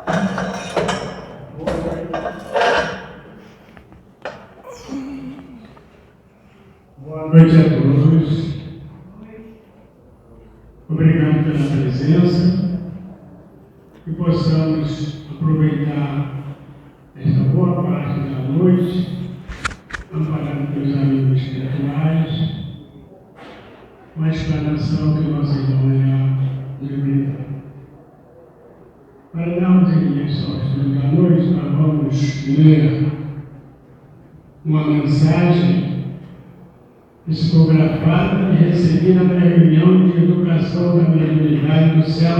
Boa noite a todos. Obrigado pela presença, que possamos aproveitar esta boa parte da noite, amparado pelos amigos espirituais, com a explanação que nosso irmão irá dividir. Para darmos início ao estudo da noite, nós vamos ler uma mensagem psicografada e recebida na reunião de educação da mediunidade do céu,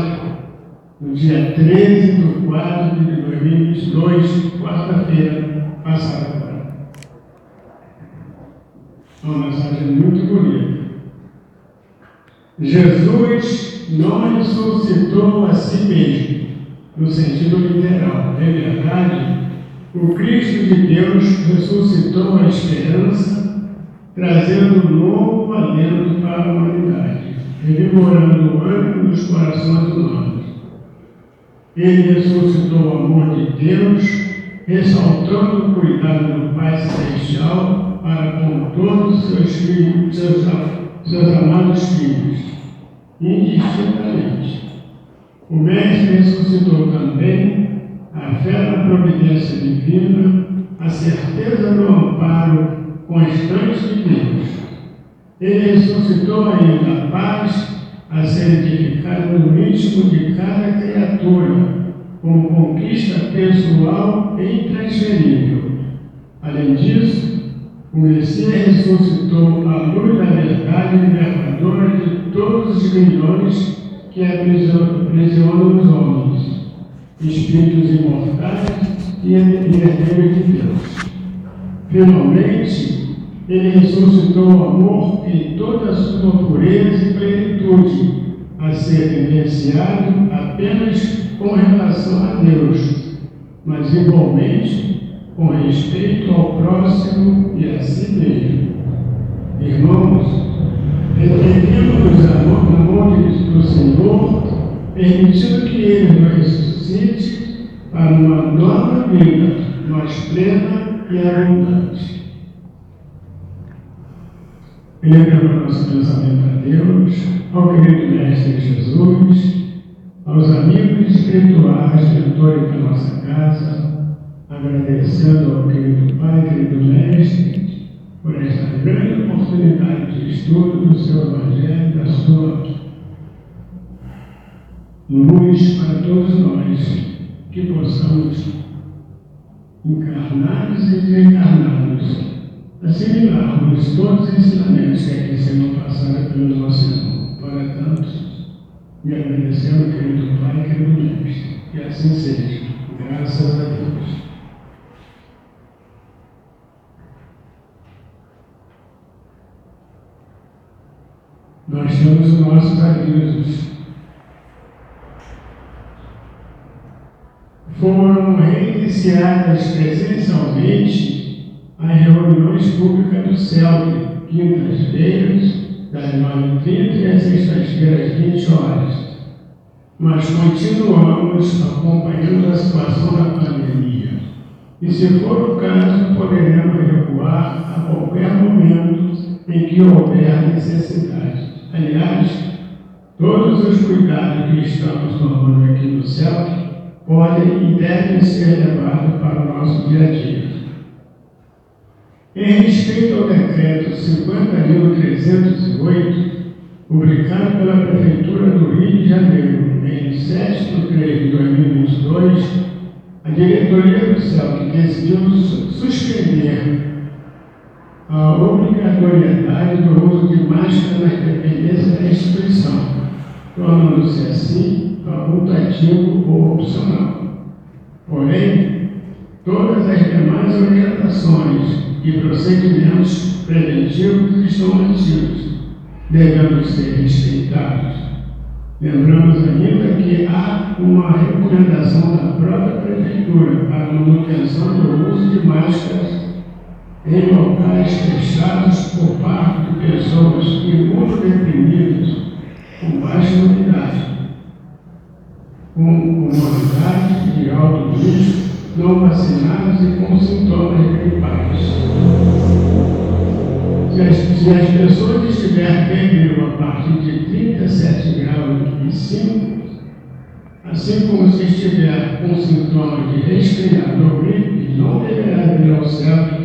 no dia 13 de 4 de 2022, quarta-feira passada. Uma mensagem muito bonita. Jesus não ressuscitou a si mesmo, no sentido literal. É verdade, o Cristo de Deus ressuscitou a esperança, trazendo um novo alento para a humanidade, revigorando o ânimo dos corações humanos. Ele ressuscitou o amor de Deus, ressaltando o cuidado do Pai Celestial para com todos os seus filhos, seus amados filhos, indistintamente. O Mestre ressuscitou também a fé na providência divina, a certeza do amparo constante de Deus. Ele ressuscitou ainda a paz a ser edificada no íntimo de cada criatura, como conquista pessoal e intransferível. Além disso, o Messias ressuscitou a luz da verdade libertadora de todos os grilhões que aprisionam os homens, espíritos imortais e herdeiros de Deus. Finalmente, ele ressuscitou o amor em toda a sua pureza e plenitude, a ser vivenciado apenas com relação a Deus, mas igualmente com respeito ao próximo e a si mesmo. Irmãos, entendemos o amor do Senhor, permitindo que Ele nos ressuscite para uma nova vida, mais plena e abundante. Elevamos nosso pensamento a Deus, ao querido Mestre Jesus, aos amigos espirituais, mentores da nossa casa, agradecendo ao querido Pai, querido Mestre, por esta grande oportunidade de estudo do seu Evangelho, da sua luz para todos nós, que possamos, encarnados e desencarnados, assimilarmos todos os ensinamentos que aqui serão passados pelo nosso irmão. Para tanto, e agradecendo, querido Pai, querido Mestre, que assim seja, graças a Deus. Nós temos os nossos avisos. Foram reiniciadas presencialmente as reuniões públicas do CELP, quintas-feiras, das 9h30 e às sextas-feiras, 20 horas. Mas continuamos acompanhando a situação da pandemia. E, se for o caso, poderemos recuar a qualquer momento em que houver necessidade. Aliás, todos os cuidados que estamos tomando aqui no CELP podem e devem ser levados para o nosso dia a dia. Em respeito ao decreto 50.308, publicado pela Prefeitura do Rio de Janeiro em 7 de 3 de 2022, a diretoria do CELP decidiu suspender a obrigatoriedade do uso de máscara nas dependências da instituição, tornando-se assim facultativo ou opcional. Porém, todas as demais orientações e procedimentos preventivos estão mantidos, devendo ser respeitados. Lembramos ainda que há uma recomendação da própria Prefeitura para a manutenção do uso de máscaras em locais fechados por parte de pessoas imunodeprimidas com baixa imunidade. com comorbidades de alto risco, não vacinados e com sintomas gripais. Se as pessoas estiverem febril a partir de 37 graus e 5, assim como se estiver com sintomas de resfriado ou gripe, não deverá vir ao centro,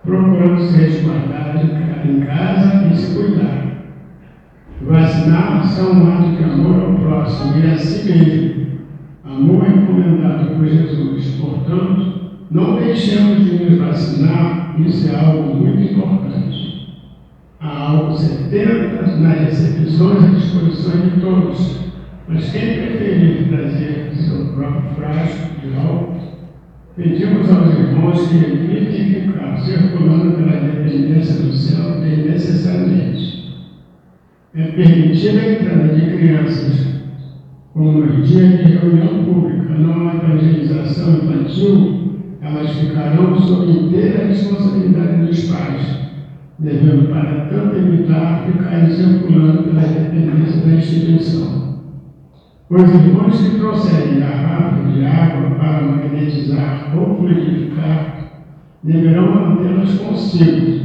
procurando se resguardar em casa e se cuidar. Vacinar é um ato de amor ao próximo e a si mesmo. Amor recomendado por Jesus. Portanto, não deixemos de nos vacinar, isso é algo muito importante. Há algo 70 nas recepções à disposição de todos, mas quem preferir trazer seu próprio frasco de álcool, pedimos aos irmãos que evitem ficar circulando pela dependência do céu desnecessariamente. É permitida a entrada de crianças, como nos dias de reunião pública, não há evangelização infantil, elas ficarão sob inteira responsabilidade dos pais, devendo para tanto evitar ficarem circulando pela dependência da instituição. Os irmãos que trouxerem garrafas de água para magnetizar ou fluidificar deverão mantê-las consigo.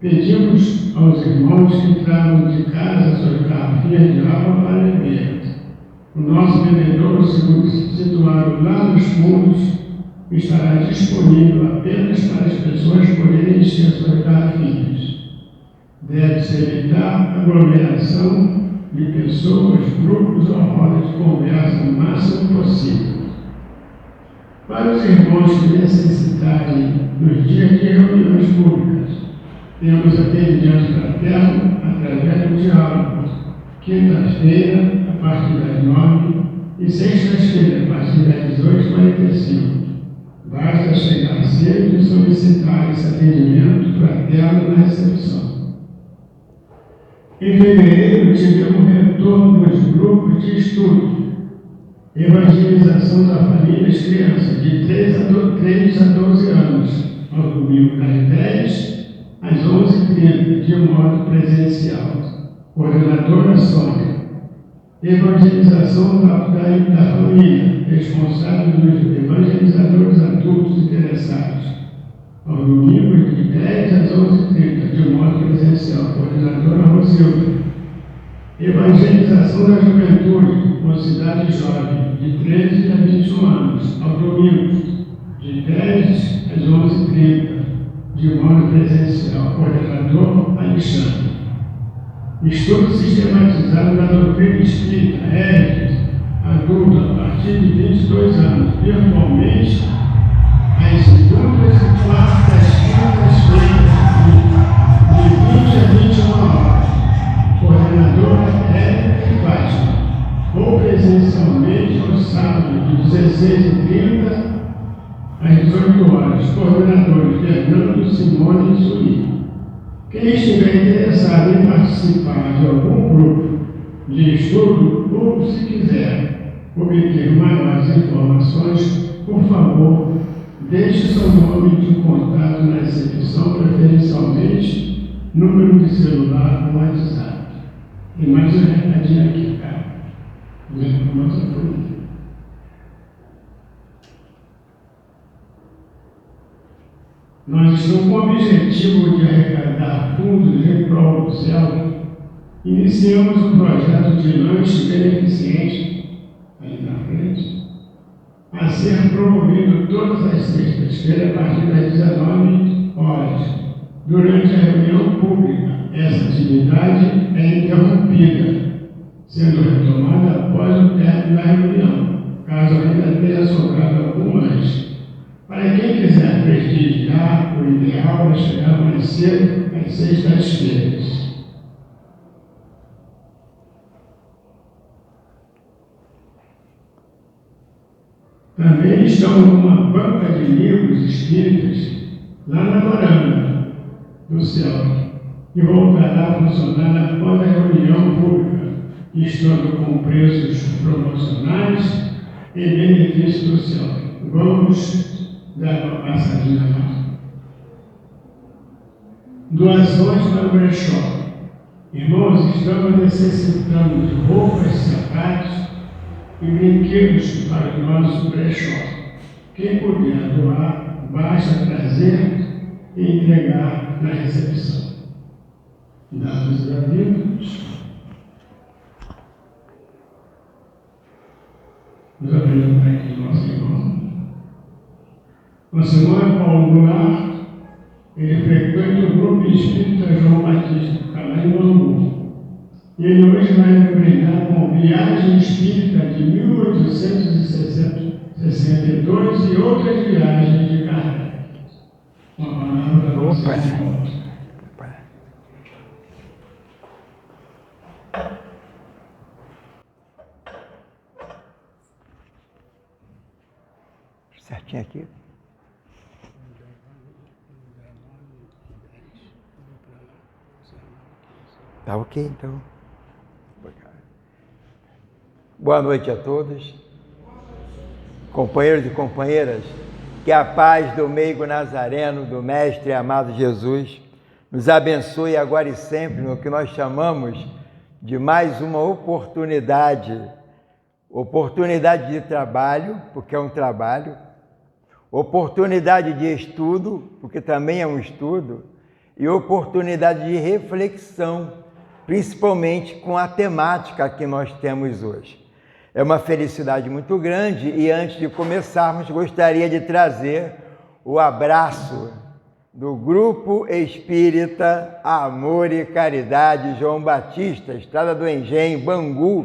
Pedimos aos irmãos que tragam de casa suas garrafinhas de água para beber. O nosso bebedouro, situado lá nos fundos, estará disponível apenas para as pessoas poderem encher suas garrafinhas. Deve-se evitar aglomeração de pessoas, grupos ou rodas de conversa o máximo possível. Para os irmãos que necessitarem nos dias de reuniões públicas, temos atendimento fraterno através do diálogo, quinta-feira, a partir das 9 e sexta-feira, a partir das 18h45. Basta chegar cedo e solicitar esse atendimento fraterno na recepção. Em fevereiro, tivemos retorno dos grupos de estudo, evangelização da família e crianças de 3 a 12 anos, ao domingo das 10 às 11h30, de modo presencial. Coordenadora Sônia. Evangelização da família, responsável dos evangelizadores adultos interessados, ao domingo de 10 às 11h30, de modo presencial. Coordenadora Rosilda. Evangelização da juventude, Mocidade Jovem, de 13 a 21 anos, ao domingo, de 10 às 11h30, de modo presencial. Coordenador Alexandre. Estudo sistematizado da doutrina espírita, adulta, a partir de 22 anos, virtualmente, às segundas e quartas-feiras, de 20 a 21 horas. Coordenadora Érica Fátima. Ou presencialmente no sábado, de 16h30 às 18 horas. Coordenadores Fernando, Simone e Suí. Quem estiver interessado em participar de algum grupo de estudo ou, se quiser obter maiores informações, por favor, deixe seu nome de contato na recepção, preferencialmente número de celular ou WhatsApp. Tem mais um recadinho aqui, cara. Nossa polícia. Nós estamos com o objetivo de arrecadar fundos em prol do céu. Iniciamos um projeto de lanche beneficente, ali na frente, a ser promovido todas as sextas-feiras a partir das 19 horas. Durante a reunião pública, essa atividade é interrompida, sendo retomada após o término da reunião, caso ainda tenha sobrado algum lanche. Para quem quiser prestigiar, o ideal é chegar mais cedo às sextas-feiras. Também estamos numa banca de livros espíritas lá na varanda do céu, que voltará a funcionar após a reunião pública, estando com preços promocionais e benefício do céu. Vamos dar uma passadinha lá. Doações para o brechó. Irmãos, estamos necessitando de roupas, sapatos e brinquedos para o nosso brechó. Quem puder doar, basta trazer e entregar na recepção. Dados gratuitos. Nos apresentar aqui o nosso irmão. O senhor é Paulo Goulart. Ele frequenta o grupo espírita João Batista, lá em Bangu. E ele hoje vai me brindar com Viagem Espírita de 1862 e outras viagens de Kardec. Uma palavra para vocês. Certinho aqui. Tá ok, então. Boa noite a todos. Companheiros e companheiras, que a paz do meigo Nazareno, do Mestre amado Jesus, nos abençoe agora e sempre no que nós chamamos de mais uma oportunidade de trabalho, porque é um trabalho, oportunidade de estudo, porque também é um estudo, e oportunidade de reflexão, principalmente com a temática que nós temos hoje. É uma felicidade muito grande e antes de começarmos, gostaria de trazer o abraço do Grupo Espírita Amor e Caridade João Batista, Estrada do Engenho, Bangu.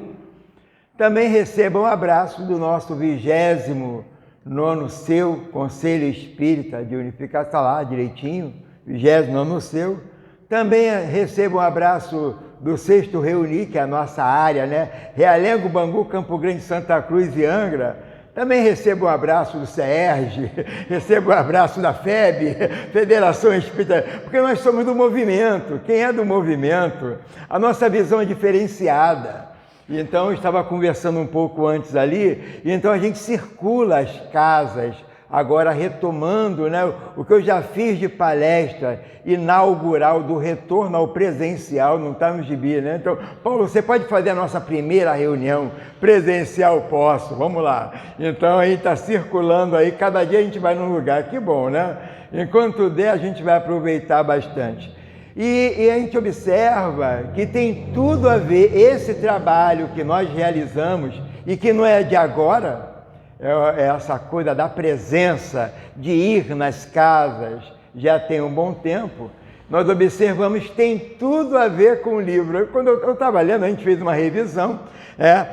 Também receba um abraço do nosso 29º seu Conselho Espírita de Unificação, está lá direitinho, 29º seu. Também receba um abraço do 6º Reuni, que é a nossa área, né? Realengo, Bangu, Campo Grande, Santa Cruz e Angra. Também receba um abraço do CERJ, receba um abraço da FEB, Federação Espírita, porque nós somos do movimento. Quem é do movimento, a nossa visão é diferenciada. Então, eu estava conversando um pouco antes ali, e então a gente circula as casas, agora retomando, né, o que eu já fiz de palestra inaugural do retorno ao presencial, não está no gibi, né? Então, Paulo, você pode fazer a nossa primeira reunião presencial? Posso, vamos lá. Então, aí está circulando aí, cada dia a gente vai num lugar, que bom, né? Enquanto der, a gente vai aproveitar bastante. E a gente observa que tem tudo a ver esse trabalho que nós realizamos e que não é de agora, é essa coisa da presença, de ir nas casas, já tem um bom tempo. Nós observamos que tem tudo a ver com o livro. Quando eu estava lendo, a gente fez uma revisão.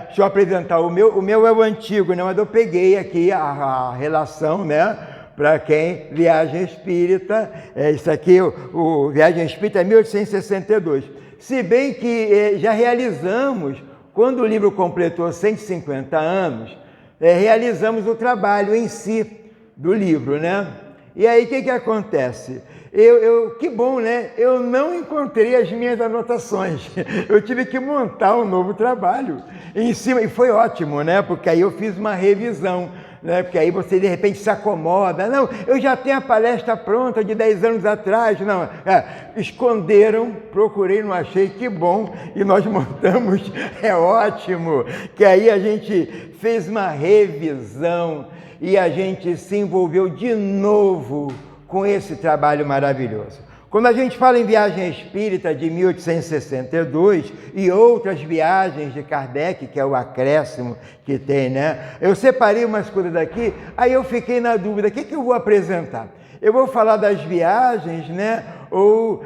Deixa eu apresentar o meu é o antigo, né? Mas eu peguei aqui a relação, né? Para quem Viagem Espírita, isso aqui, o Viagem Espírita é 1862. Se bem que já realizamos, quando o livro completou 150 anos, realizamos o trabalho em si do livro, né? E aí o que acontece? Que bom, né? Eu não encontrei as minhas anotações. Eu tive que montar um novo trabalho em cima, e foi ótimo, né? Porque aí eu fiz uma revisão, né? Porque aí você de repente se acomoda. Não, eu já tenho a palestra pronta de 10 anos atrás. Não, esconderam, procurei, não achei, que bom. E nós montamos, é ótimo. Que aí a gente fez uma revisão e a gente se envolveu de novo com esse trabalho maravilhoso. Quando a gente fala em Viagem Espírita de 1862 e outras viagens de Kardec, que é o acréscimo que tem, né? Eu separei umas coisas daqui, aí eu fiquei na dúvida, o que eu vou apresentar? Eu vou falar das viagens, né? Ou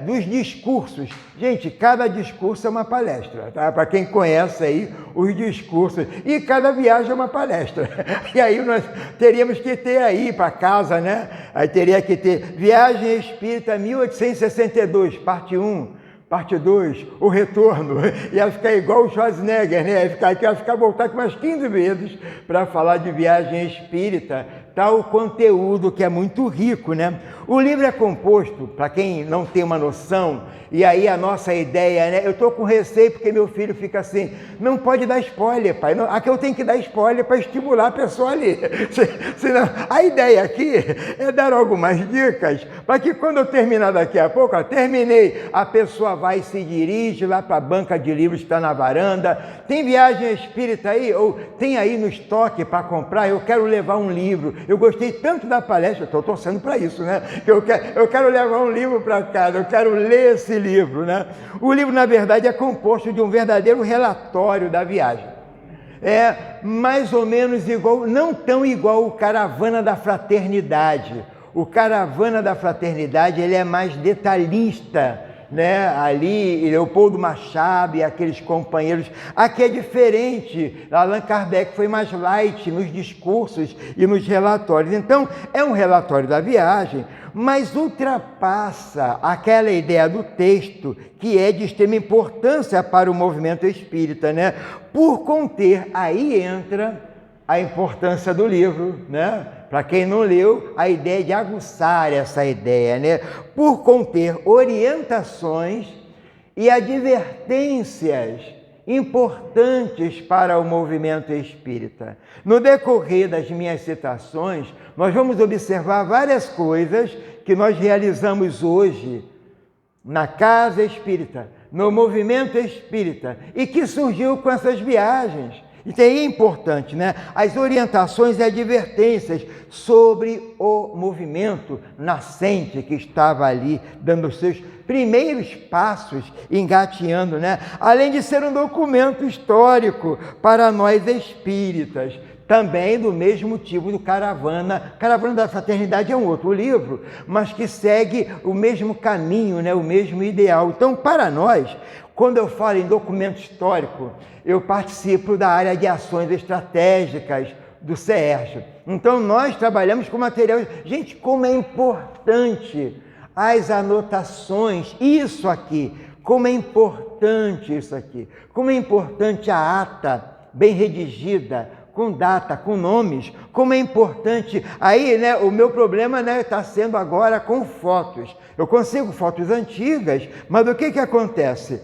dos discursos. Gente, cada discurso é uma palestra, tá? Para quem conhece aí os discursos. E cada viagem é uma palestra. E aí nós teríamos que ter aí para casa, né? Aí teria que ter Viagem Espírita 1862, parte 1. Parte 2, o retorno. Ia ficar igual o Schwarzenegger, né? Ia ficar voltar com umas 15 vezes para falar de Viagem Espírita. Tal conteúdo que é muito rico, né? O livro é composto, para quem não tem uma noção, e aí a nossa ideia, né? Eu estou com receio porque meu filho fica assim, não pode dar spoiler, pai. Não, aqui eu tenho que dar spoiler para estimular a pessoa ali. Senão, a ideia aqui é dar algumas dicas para que quando eu terminar daqui a pouco, ó, terminei, a pessoa vai e se dirige lá para a banca de livros que está na varanda. Tem viagem espírita aí? Ou tem aí no estoque para comprar? Eu quero levar um livro. Eu gostei tanto da palestra, estou torcendo para isso, né? Eu quero levar um livro para casa, eu quero ler esse livro, né? O livro, na verdade, é composto de um verdadeiro relatório da viagem. É mais ou menos igual, não tão igual o Caravana da Fraternidade. O Caravana da Fraternidade, ele é mais detalhista, né? Ali, Leopoldo Machado e aqueles companheiros. Aqui é diferente. Allan Kardec foi mais light nos discursos e nos relatórios. Então, é um relatório da viagem, mas ultrapassa aquela ideia do texto que é de extrema importância para o movimento espírita, né? Por conter, aí entra a importância do livro, né? Para quem não leu, a ideia é de aguçar essa ideia, né? Por conter orientações e advertências importantes para o movimento espírita. No decorrer das minhas citações, nós vamos observar várias coisas que nós realizamos hoje na casa espírita, no movimento espírita, e que surgiu com essas viagens. Isso aí é importante, né? As orientações e advertências sobre o movimento nascente que estava ali, dando os seus primeiros passos, engateando, né? Além de ser um documento histórico para nós espíritas, também do mesmo tipo do Caravana. Caravana da Fraternidade é um outro livro, mas que segue o mesmo caminho, né? O mesmo ideal. Então, para nós, quando eu falo em documento histórico, eu participo da área de ações estratégicas do CERJ. Então, nós trabalhamos com material. Gente, como é importante as anotações, isso aqui, como é importante isso aqui, como é importante a ata bem redigida, com data, com nomes, como é importante. Aí, né, o meu problema, né, está sendo agora com fotos. Eu consigo fotos antigas, mas o que acontece?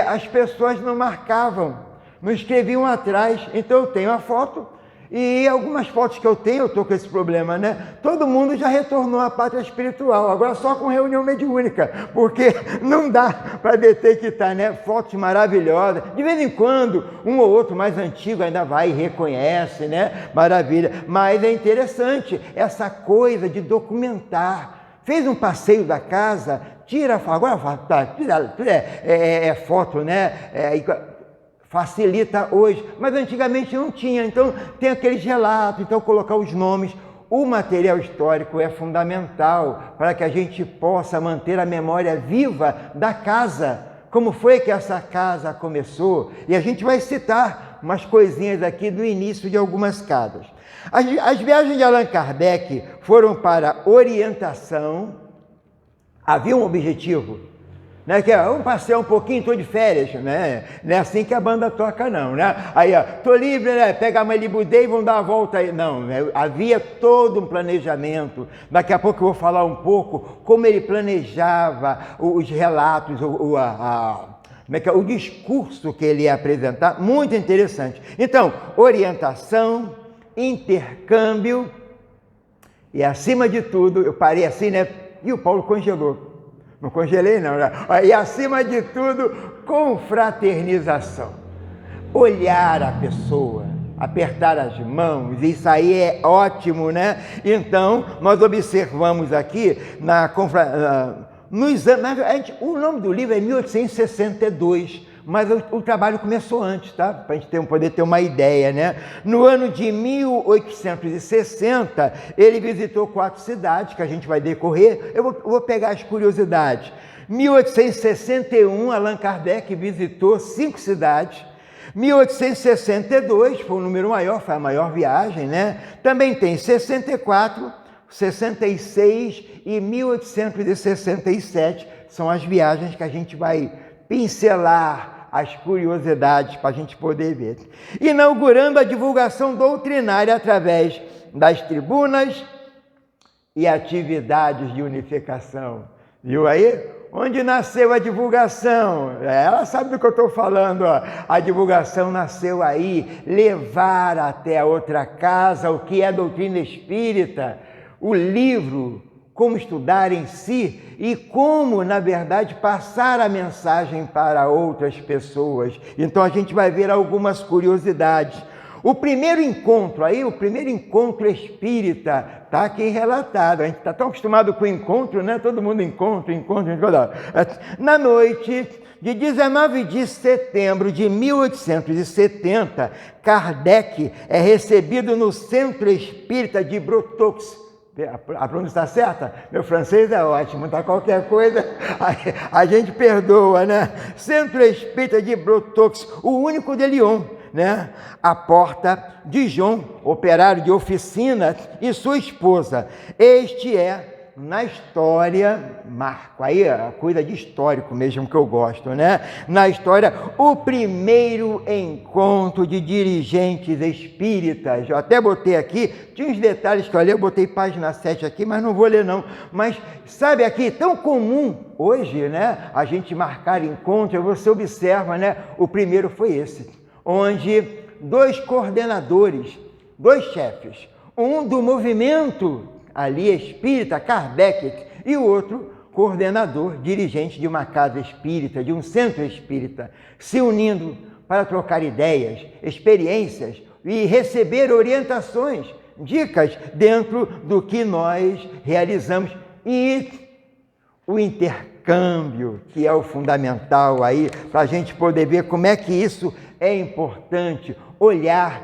As pessoas não marcavam, não escreviam atrás. Então eu tenho a foto e algumas fotos que eu tenho, eu estou com esse problema, né? Todo mundo já retornou à pátria espiritual, agora só com reunião mediúnica, porque não dá para detectar, né? Fotos maravilhosas. De vez em quando, um ou outro mais antigo ainda vai e reconhece, né? Maravilha. Mas é interessante essa coisa de documentar. Fez um passeio da casa, tira a foto, agora foto, né? Facilita hoje, mas antigamente não tinha, então tem aqueles relatos, então colocar os nomes. O material histórico é fundamental para que a gente possa manter a memória viva da casa, como foi que essa casa começou, e a gente vai citar umas coisinhas aqui do início de algumas casas. As viagens de Allan Kardec foram para orientação, havia um objetivo, né, que vamos passear um pouquinho, estou de férias, né? Não é assim que a banda toca, não, né? Aí, ó, estou livre, né? Pega a Malibu Day e vamos dar uma volta aí. Não, né? Havia todo um planejamento. Daqui a pouco eu vou falar um pouco como ele planejava os relatos, o discurso que ele ia apresentar, muito interessante. Então, orientação, intercâmbio e, acima de tudo, eu parei assim, né? E o Paulo congelou. Não congelei, não. E, acima de tudo, confraternização. Olhar a pessoa, apertar as mãos, isso aí é ótimo, né? Então, nós observamos aqui, o nome do livro é 1862, mas o trabalho começou antes, tá? Para a gente poder ter uma ideia, né? No ano de 1860, ele visitou 4 cidades, que a gente vai decorrer. Eu vou pegar as curiosidades. 1861, Allan Kardec visitou 5 cidades. 1862, foi um número maior, foi a maior viagem, né? Também tem 64, 66 e 1867, são as viagens que a gente vai pincelar as curiosidades para a gente poder ver. Inaugurando a divulgação doutrinária através das tribunas e atividades de unificação. Viu aí? Onde nasceu a divulgação? Ela sabe do que eu estou falando. Ó. A divulgação nasceu aí, levar até a outra casa o que é doutrina espírita, o livro, como estudar em si e como, na verdade, passar a mensagem para outras pessoas. Então a gente vai ver algumas curiosidades. O primeiro encontro espírita, está aqui relatado. A gente está tão acostumado com o encontro, né? Todo mundo encontra. Na noite de 19 de setembro de 1870, Kardec é recebido no Centro Espírita de Brotox. A pronúncia está certa? Meu francês é ótimo, tá? Qualquer coisa a gente perdoa, né? Centro Espírita de Brotox, o único de Lyon, né? A porta de João, operário de oficina, e sua esposa. Este é, na história, Marco, aí coisa de histórico mesmo que eu gosto, né? Na história, o primeiro encontro de dirigentes espíritas. Eu até botei aqui, tinha uns detalhes que eu li, eu botei página 7 aqui, mas não vou ler não. Mas sabe aqui, tão comum hoje, né? A gente marcar encontro, você observa, né? O primeiro foi esse, onde dois coordenadores, dois chefes, um do movimento ali espírita, Kardec, e o outro coordenador, dirigente de uma casa espírita, de um centro espírita, se unindo para trocar ideias, experiências e receber orientações, dicas dentro do que nós realizamos. E o intercâmbio, que é o fundamental aí, para a gente poder ver como é que isso é importante, olhar,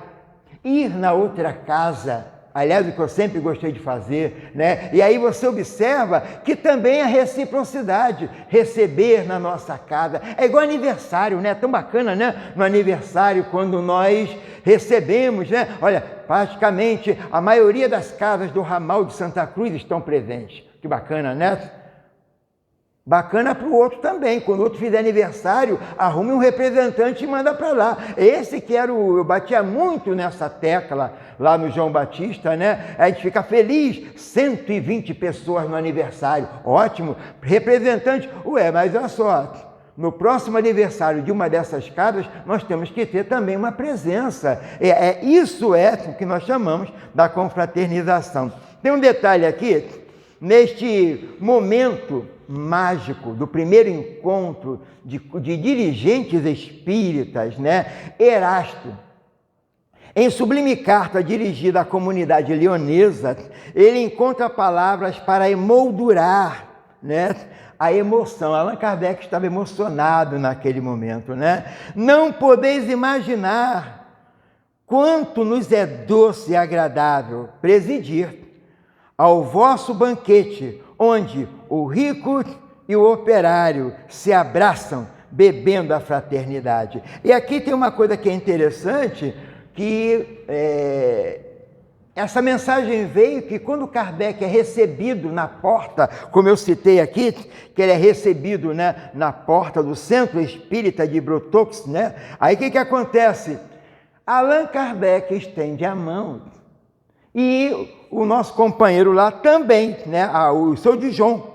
ir na outra casa. Aliás, o que eu sempre gostei de fazer, né? E aí você observa que também a reciprocidade, receber na nossa casa, é igual aniversário, né? Tão bacana, né? No aniversário, quando nós recebemos, né? Olha, praticamente a maioria das casas do ramal de Santa Cruz estão presentes. Que bacana, né? Bacana para o outro também. Quando o outro fizer aniversário, arrume um representante e manda para lá. Esse que era eu batia muito nessa tecla lá no João Batista, né? A gente fica feliz, 120 pessoas no aniversário, ótimo, representante. Mas olha só, no próximo aniversário de uma dessas casas, nós temos que ter também uma presença. Isso é o que nós chamamos da confraternização. Tem um detalhe aqui, neste momento mágico do primeiro encontro de dirigentes espíritas, né? Erasto, em sublime carta dirigida à comunidade leonesa, ele encontra palavras para emoldurar, né, a emoção. Allan Kardec estava emocionado naquele momento, né? Não podeis imaginar quanto nos é doce e agradável presidir ao vosso banquete, onde o rico e o operário se abraçam, bebendo a fraternidade. E aqui tem uma coisa que é interessante, que essa mensagem veio que quando Kardec é recebido na porta, como eu citei aqui, que ele é recebido, né, na porta do Centro Espírita de Brotox, né? Aí o que acontece? Allan Kardec estende a mão e o nosso companheiro lá também, né, o seu Dijon.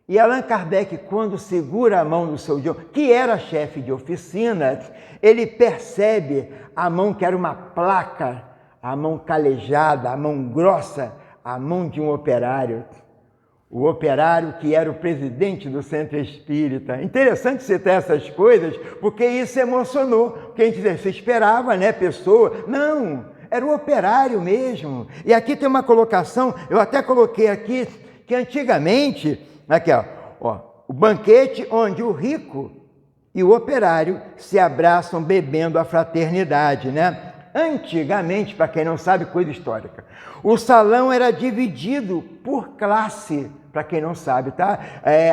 E Allan Kardec, quando segura a mão do seu Dijon, que era chefe de oficina, ele percebe a mão que era uma placa, a mão calejada, a mão grossa, a mão de um operário. O operário que era o presidente do Centro Espírita. Interessante citar essas coisas, porque isso emocionou. Porque a gente se esperava, né, pessoa. Não, era o operário mesmo. E aqui tem uma colocação, eu até coloquei aqui, que antigamente, aqui ó, o banquete onde o rico e o operário se abraçam bebendo a fraternidade, né? Antigamente, para quem não sabe, coisa histórica, o salão era dividido por classe, para quem não sabe, tá?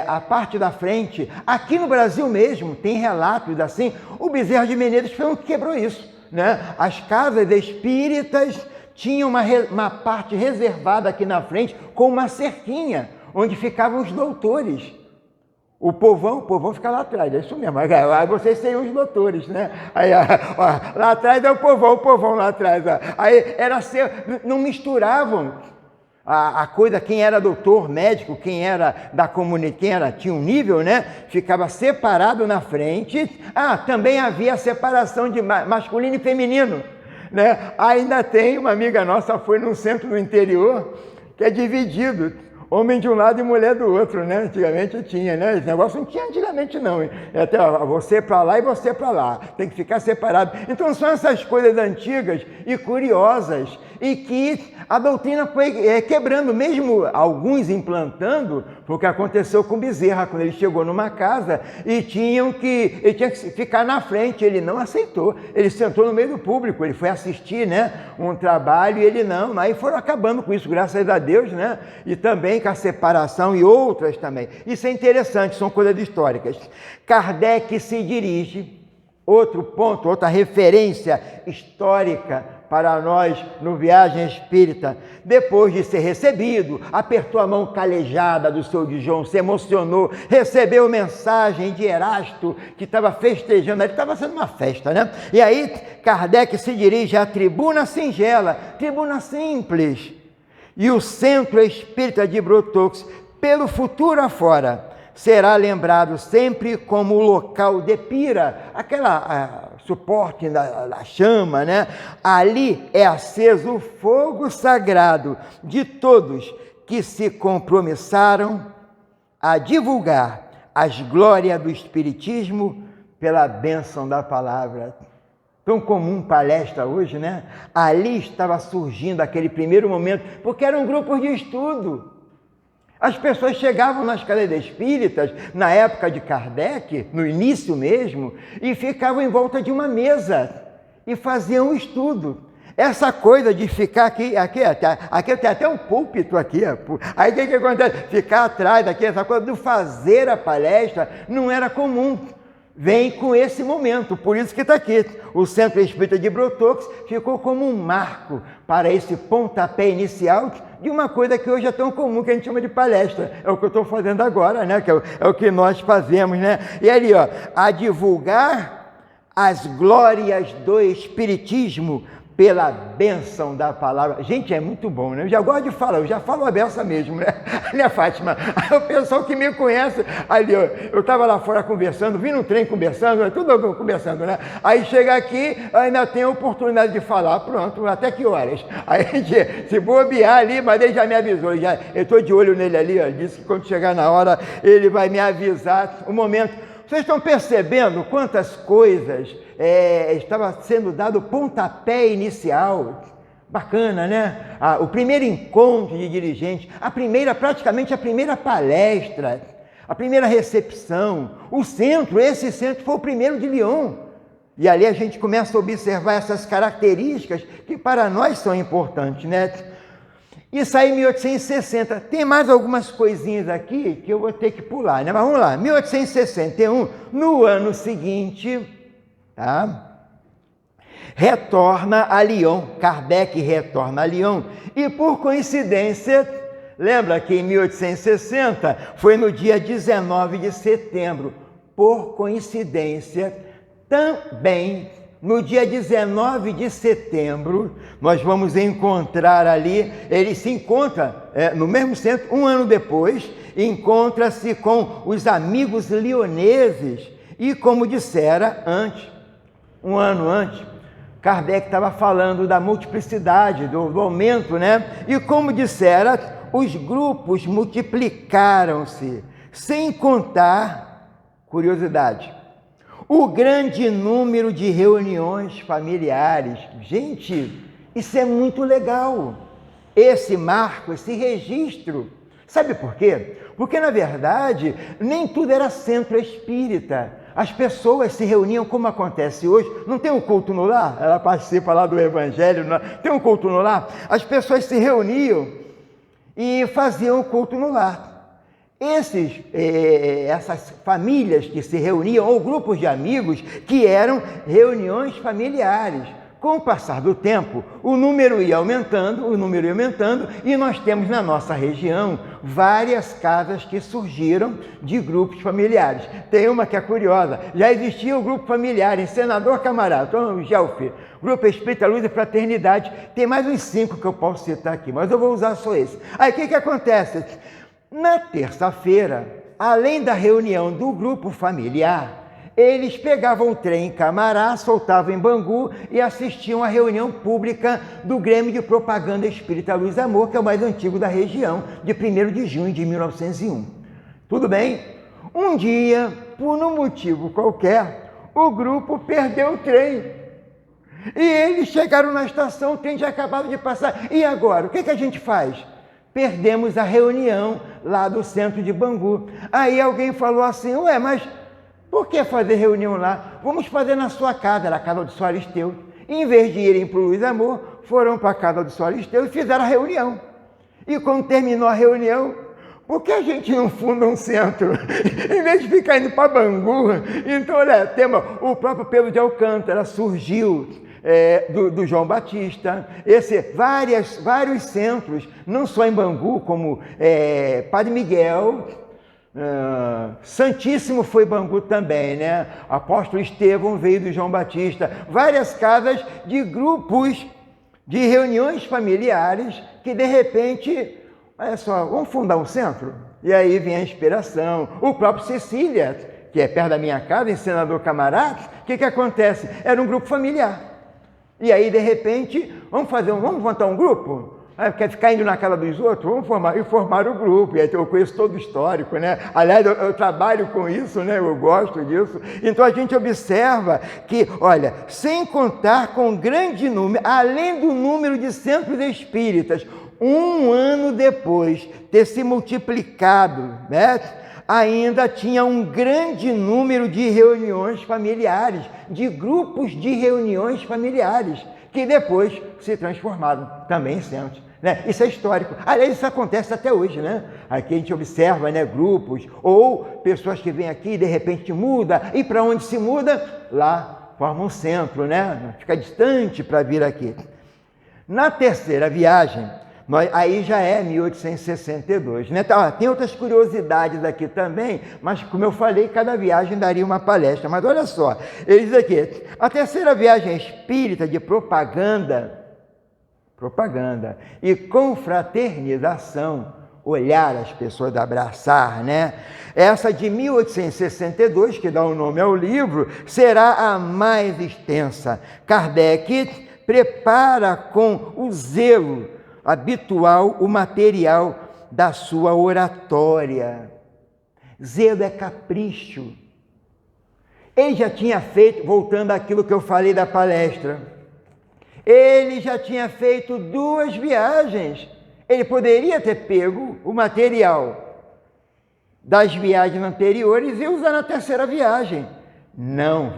A parte da frente, aqui no Brasil mesmo, tem relatos assim, o Bezerra de Menezes foi um que quebrou isso, né? As casas espíritas tinham uma parte reservada aqui na frente, com uma cerquinha, onde ficavam os doutores. O povão fica lá atrás, é isso mesmo. Aí vocês seriam os doutores, né? Aí, ó, lá atrás é o povão lá atrás. Ó. Aí era não misturavam. a coisa, quem era doutor, médico, quem era da comunidade, tinha um nível, né? Ficava separado na frente. Também havia a separação de masculino e feminino, né? Ainda tem uma amiga nossa, foi num centro do interior, que é dividido, homem de um lado e mulher do outro, né? Antigamente tinha, né? Esse negócio não tinha antigamente não, hein? Até você para lá e você para lá, tem que ficar separado. Então são essas coisas antigas e curiosas, e que a doutrina foi quebrando, mesmo alguns implantando, porque aconteceu com Bezerra, quando ele chegou numa casa e ele tinha que ficar na frente, ele não aceitou, ele sentou no meio do público, ele foi assistir, né, um trabalho, e ele não, aí foram acabando com isso, graças a Deus, né, e também com a separação e outras também. Isso é interessante, são coisas históricas. Kardec se dirige, outro ponto, outra referência histórica para nós no Viagem Espírita, depois de ser recebido, apertou a mão calejada do seu Dijon, se emocionou, recebeu mensagem de Erasto, que estava festejando, ele estava sendo uma festa, né? E aí Kardec se dirige à tribuna singela, tribuna simples, e o Centro Espírita de Brotox, pelo futuro afora, será lembrado sempre como o local de pira, aquela suporte da chama, né? Ali é aceso o fogo sagrado de todos que se compromissaram a divulgar as glórias do Espiritismo pela bênção da palavra. Tão comum palestra hoje, né? Ali estava surgindo aquele primeiro momento, porque eram grupos de estudo. As pessoas chegavam nas casas espíritas, na época de Kardec, no início mesmo, e ficavam em volta de uma mesa e faziam um estudo. Essa coisa de ficar aqui tem até um púlpito aqui. Aí o que acontece? Ficar atrás daqui, essa coisa do fazer a palestra não era comum. Vem com esse momento, por isso que está aqui. O Centro Espírita de Brotox ficou como um marco para esse pontapé inicial de uma coisa que hoje é tão comum, que a gente chama de palestra. É o que eu estou fazendo agora, né? Que é o que nós fazemos, né? E ali, ó, a divulgar as glórias do Espiritismo pela bênção da palavra. Gente, é muito bom, né? Eu já gosto de falar, eu já falo a benção mesmo, né? Né, Fátima? O pessoal que me conhece, ali, ó, eu estava lá fora conversando, vim no trem conversando, tudo conversando, né? Aí chega aqui, ainda tem a oportunidade de falar, pronto, até que horas? Aí a gente, se bobear ali, mas ele já me avisou, eu estou de olho nele ali, ó, disse que quando chegar na hora, ele vai me avisar o momento. Vocês estão percebendo quantas coisas estava sendo dado pontapé inicial? Bacana, né? O primeiro encontro de dirigentes, praticamente a primeira palestra, a primeira recepção, esse centro foi o primeiro de Lyon. E ali a gente começa a observar essas características que para nós são importantes, né? Isso aí em 1860, tem mais algumas coisinhas aqui que eu vou ter que pular, né? Mas vamos lá, 1861, no ano seguinte, tá? Retorna a Lyon, Kardec retorna a Lyon, e por coincidência, lembra que em 1860 foi no dia 19 de setembro, por coincidência, também no dia 19 de setembro, nós vamos encontrar ali, ele se encontra no mesmo centro, um ano depois, encontra-se com os amigos lioneses, e como dissera antes, um ano antes, Kardec estava falando da multiplicidade, do aumento, né? E como dissera, os grupos multiplicaram-se, sem contar, curiosidade, o grande número de reuniões familiares. Gente, isso é muito legal. Esse marco, esse registro. Sabe por quê? Porque, na verdade, nem tudo era centro espírita. As pessoas se reuniam como acontece hoje. Não tem um culto no lar? Ela participa lá do Evangelho. Tem um culto no lar? As pessoas se reuniam e faziam o culto no lar. Essas famílias que se reuniam, ou grupos de amigos, que eram reuniões familiares, Com o passar do tempo, o número ia aumentando, e nós temos na nossa região várias casas que surgiram de grupos familiares. Tem uma que é curiosa, já existia o grupo familiar em Senador Camarata, o GELF, Grupo Espírita Luz e Fraternidade, tem mais uns 5 que eu posso citar aqui, mas eu vou usar só esse. Aí o que acontece? Na terça-feira, além da reunião do grupo familiar, eles pegavam o trem em Camará, soltavam em Bangu e assistiam à reunião pública do Grêmio de Propaganda Espírita Luz e Amor, que é o mais antigo da região, de 1º de junho de 1901. Tudo bem? Um dia, por um motivo qualquer, o grupo perdeu o trem. E eles chegaram na estação, o trem já acabava de passar. E agora? O que a gente faz? Perdemos a reunião lá do centro de Bangu. Aí alguém falou assim, ué, mas por que fazer reunião lá? Vamos fazer na sua casa, era a casa do Senhor Aristeu. Em vez de irem para o Luz e Amor, foram para a casa do Senhor Aristeu e fizeram a reunião. E quando terminou a reunião, por que a gente não funda um centro? Em vez de ficar indo para Bangu, então, olha, o próprio Pedro de Alcântara surgiu do João Batista, vários centros, não só em Bangu, como Padre Miguel, Santíssimo foi Bangu também, né? Apóstolo Estevão veio do João Batista, várias casas de grupos de reuniões familiares que de repente, olha só, vamos fundar um centro? E aí vem a inspiração. O próprio Cecília, que é perto da minha casa, em Senador Camará, o que acontece? Era um grupo familiar. E aí, de repente, vamos montar um grupo? Quer ficar indo na casa dos outros? Vamos formar o grupo. E aí eu conheço todo o histórico, né? Aliás, eu trabalho com isso, né? Eu gosto disso. Então a gente observa que, olha, sem contar com grande número, além do número de centros espíritas, um ano depois ter se multiplicado, né? Ainda tinha um grande número de reuniões familiares, de grupos de reuniões familiares, que depois se transformaram também em centros. Né? Isso é histórico. Aliás, isso acontece até hoje, né? Aqui a gente observa, né, grupos ou pessoas que vêm aqui e de repente muda, e para onde se muda? Lá forma um centro, né? Fica distante para vir aqui. Na terceira viagem, aí já é 1862, né? Tem outras curiosidades aqui também, mas como eu falei, cada viagem daria uma palestra. Mas olha só, ele diz aqui, a terceira viagem espírita de propaganda e confraternização, olhar as pessoas, abraçar, né? Essa de 1862, que dá o nome ao livro, será a mais extensa. Kardec prepara com o zelo habitual o material da sua oratória. Zelo é capricho. Ele já tinha feito, voltando àquilo que eu falei da palestra, ele já tinha feito 2 viagens. Ele poderia ter pego o material das viagens anteriores e usar na terceira viagem. Não,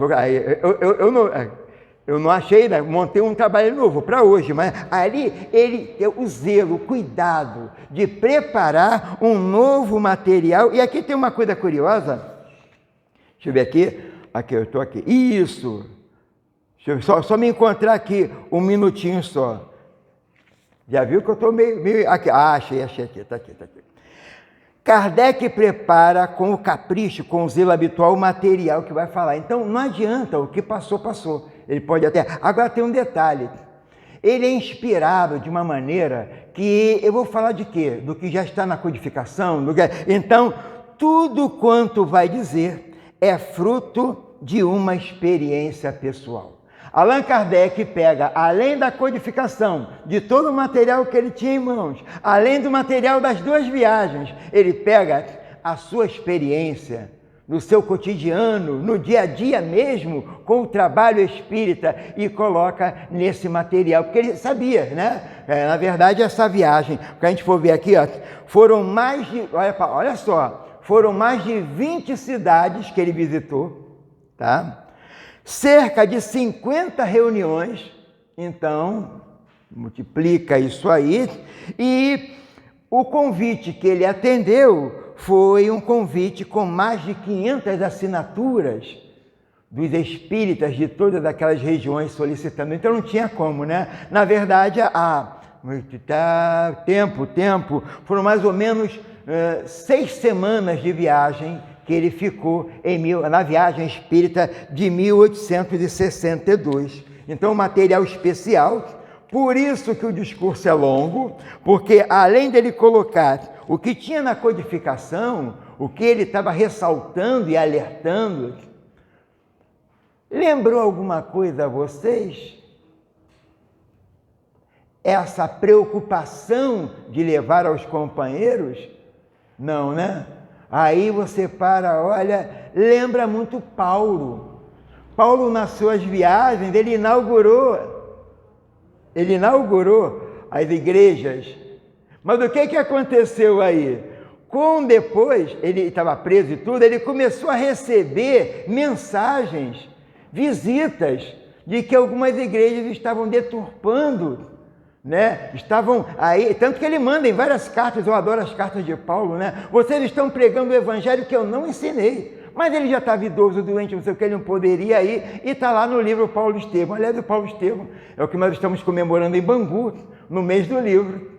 eu não achei, né? Montei um trabalho novo para hoje, mas ali ele tem o zelo, o cuidado de preparar um novo material. E aqui tem uma coisa curiosa. Deixa eu ver aqui eu estou aqui. Isso! Deixa eu só me encontrar aqui um minutinho só. Já viu que eu estou meio aqui. Achei aqui, está aqui. Kardec prepara com o capricho, com o zelo habitual, o material que vai falar. Então, não adianta, o que passou, passou. Ele pode até... Agora tem um detalhe. Ele é inspirado de uma maneira que... Eu vou falar de quê? Do que já está na codificação. Então, tudo quanto vai dizer é fruto de uma experiência pessoal. Allan Kardec pega, além da codificação, de todo o material que ele tinha em mãos, além do material das 2 viagens, ele pega a sua experiência no seu cotidiano, no dia a dia mesmo, com o trabalho espírita, e coloca nesse material, porque ele sabia, né? Na verdade, essa viagem, porque a gente for ver aqui, ó, foram mais de, olha só, foram mais de 20 cidades que ele visitou, tá? Cerca de 50 reuniões, então, multiplica isso aí, e o convite que ele atendeu foi um convite com mais de 500 assinaturas dos espíritas de todas aquelas regiões solicitando. Então não tinha como, né? Na verdade, tempo, foram mais ou menos 6 semanas de viagem que ele ficou na viagem espírita de 1862. Então, material especial, por isso que o discurso é longo, porque além dele colocar o que tinha na codificação, o que ele estava ressaltando e alertando, lembrou alguma coisa a vocês? Essa preocupação de levar aos companheiros? Não, né? Aí você olha, lembra muito Paulo. Paulo, nas suas viagens, ele inaugurou as igrejas. Mas o que aconteceu aí? Depois, ele estava preso e tudo, ele começou a receber mensagens, visitas, de que algumas igrejas estavam deturpando, né? Estavam aí, tanto que ele manda em várias cartas, eu adoro as cartas de Paulo, né? Vocês estão pregando o evangelho que eu não ensinei. Mas ele já estava idoso, doente, não sei o que, ele não poderia ir, e está lá no livro Paulo Estevão. Aliás, o Paulo Estevão é o que nós estamos comemorando em Bangu, no mês do livro.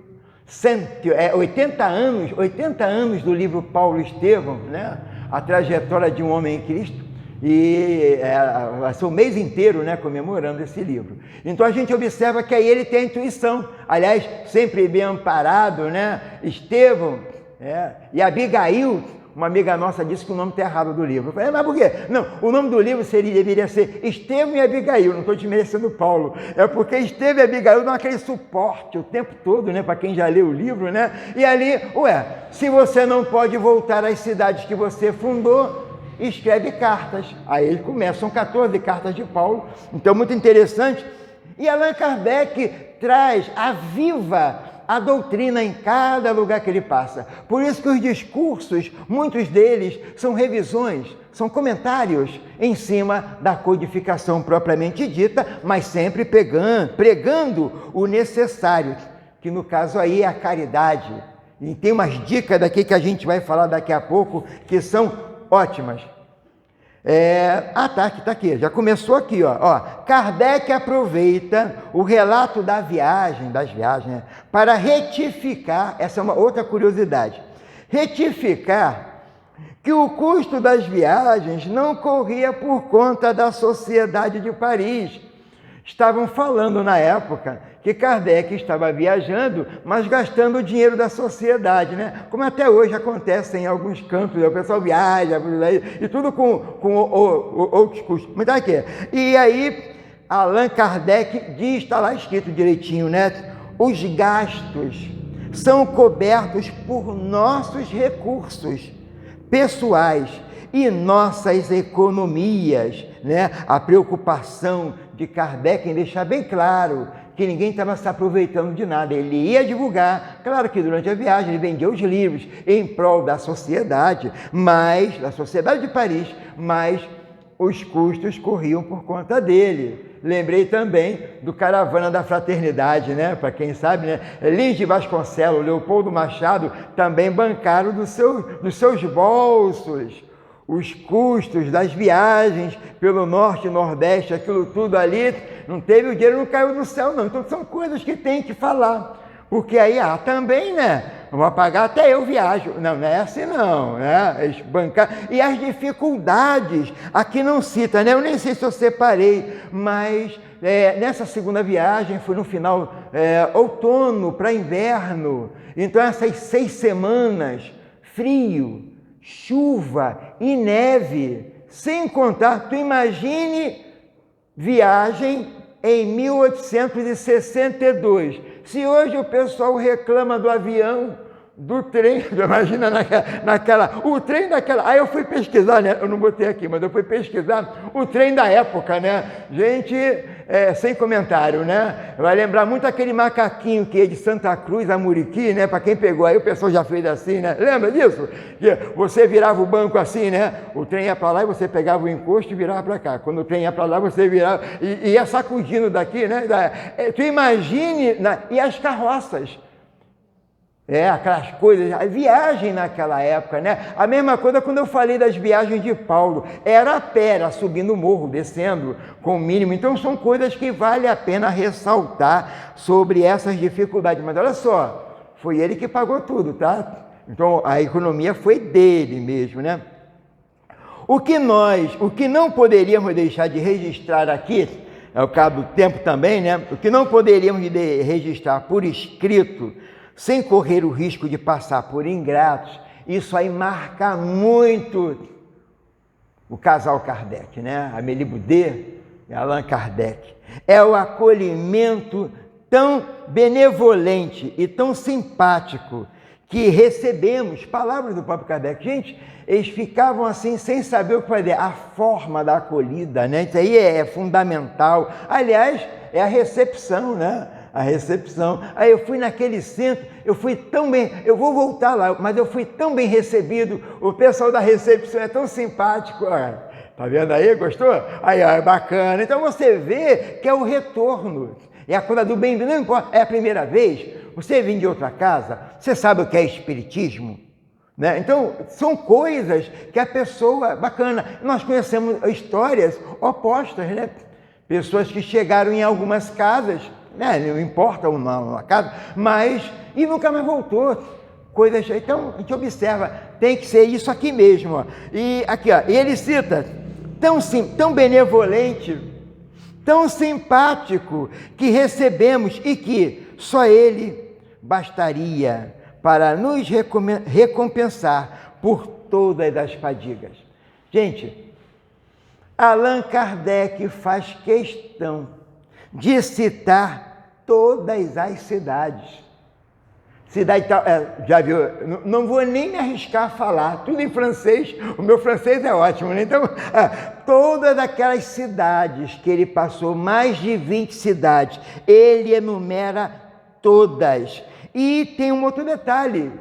80 anos do livro Paulo Estevão, né? A trajetória de um homem em Cristo. E vai ser o mês inteiro, né, comemorando esse livro. Então a gente observa que aí ele tem a intuição, aliás, sempre bem amparado, né? Estevão e Abigail, uma amiga nossa disse que o nome está errado do livro. Eu falei, mas por quê? Não, o nome do livro deveria ser Estevão e Abigail, não estou desmerecendo Paulo, é porque Estevão e Abigail dão aquele suporte o tempo todo, né, para quem já leu o livro, né? E ali, se você não pode voltar às cidades que você fundou, escreve cartas. Aí começam 14 cartas de Paulo, então muito interessante. E Allan Kardec traz, aviva a doutrina em cada lugar que ele passa. Por isso que os discursos, muitos deles são revisões, são comentários em cima da codificação propriamente dita, mas sempre pregando o necessário, que no caso aí é a caridade. E tem umas dicas daqui que a gente vai falar daqui a pouco, que são ótimas. Está aqui, já começou aqui, Kardec aproveita o relato das viagens, né, para retificar, essa é uma outra curiosidade, retificar que o custo das viagens não corria por conta da Sociedade de Paris. Estavam falando na época que Kardec estava viajando, mas gastando o dinheiro da sociedade, né? Como até hoje acontece em alguns campos, o pessoal viaja e tudo com outros custos. Mas tá aqui. E aí, Allan Kardec diz, está lá escrito direitinho, né? Os gastos são cobertos por nossos recursos pessoais e nossas economias, né? A preocupação de Kardec em deixar bem claro que ninguém estava se aproveitando de nada. Ele ia divulgar, claro que durante a viagem ele vendia os livros em prol da sociedade, da Sociedade de Paris, mas os custos corriam por conta dele. Lembrei também do Caravana da Fraternidade, né? Para quem sabe, né? Lins de Vasconcelos, Leopoldo Machado também bancaram dos seus bolsos os custos das viagens pelo norte e nordeste, aquilo tudo ali, não teve, o dinheiro não caiu do céu, não. Então são coisas que tem que falar, porque aí, também, né, vou pagar, até eu viajo, não é assim não, né, e as dificuldades, aqui não cita, né, eu nem sei se eu separei, mas nessa segunda viagem, foi no final, outono para inverno, então essas 6 semanas, frio, chuva e neve, sem contar, tu imagine viagem em 1862. Se hoje o pessoal reclama do avião, do trem, imagina o trem daquela, aí eu fui pesquisar, né? Eu não botei aqui, mas eu fui pesquisar o trem da época, né? Gente, sem comentário, né? Vai lembrar muito aquele macaquinho que ia de Santa Cruz a Muriqui, né? Para quem pegou aí, o pessoal já fez assim, né? Lembra disso? Que você virava o banco assim, né? O trem ia para lá e você pegava o encosto e virava para cá. Quando o trem ia para lá, você virava e ia sacudindo daqui, né? Tu imagine, e as carroças. Aquelas coisas, a viagem naquela época, né? A mesma coisa quando eu falei das viagens de Paulo, era a pé, era subindo o morro, descendo com o mínimo. Então são coisas que vale a pena ressaltar sobre essas dificuldades. Mas olha só, foi ele que pagou tudo, tá? Então a economia foi dele mesmo, né? O que não poderíamos deixar de registrar aqui, é o caso do tempo também, né? O que não poderíamos registrar por escrito, sem correr o risco de passar por ingratos, isso aí marca muito o casal Kardec, né? Amélie Boudet e Allan Kardec. É o acolhimento tão benevolente e tão simpático que recebemos, palavras do próprio Kardec. Gente, eles ficavam assim sem saber o que fazer, a forma da acolhida, né? Isso aí é fundamental. Aliás, é a recepção, né? A recepção. Aí eu fui naquele centro, eu fui tão bem, eu vou voltar lá, mas eu fui tão bem recebido, o pessoal da recepção é tão simpático, olha, tá vendo aí, gostou? Aí, ó, é bacana. Então você vê que é o retorno, é a coisa do bem-vindo, não importa, é a primeira vez, você vem de outra casa, você sabe o que é espiritismo? Né? Então, são coisas que a pessoa, bacana, nós conhecemos histórias opostas, né? Pessoas que chegaram em algumas casas, né? Não importa ou não a casa, mas, e nunca mais voltou. Coisas, então, a gente observa, tem que ser isso aqui mesmo, ó. E aqui, ó, e ele cita, tão benevolente, tão simpático, que recebemos e que só ele bastaria para nos recompensar por todas as fadigas. Gente, Allan Kardec faz questão de citar todas as cidades. Cidade tal, já viu? Não vou nem me arriscar a falar, tudo em francês, o meu francês é ótimo, né? Então, todas aquelas cidades que ele passou, mais de 20 cidades, ele enumera todas. E tem um outro detalhe,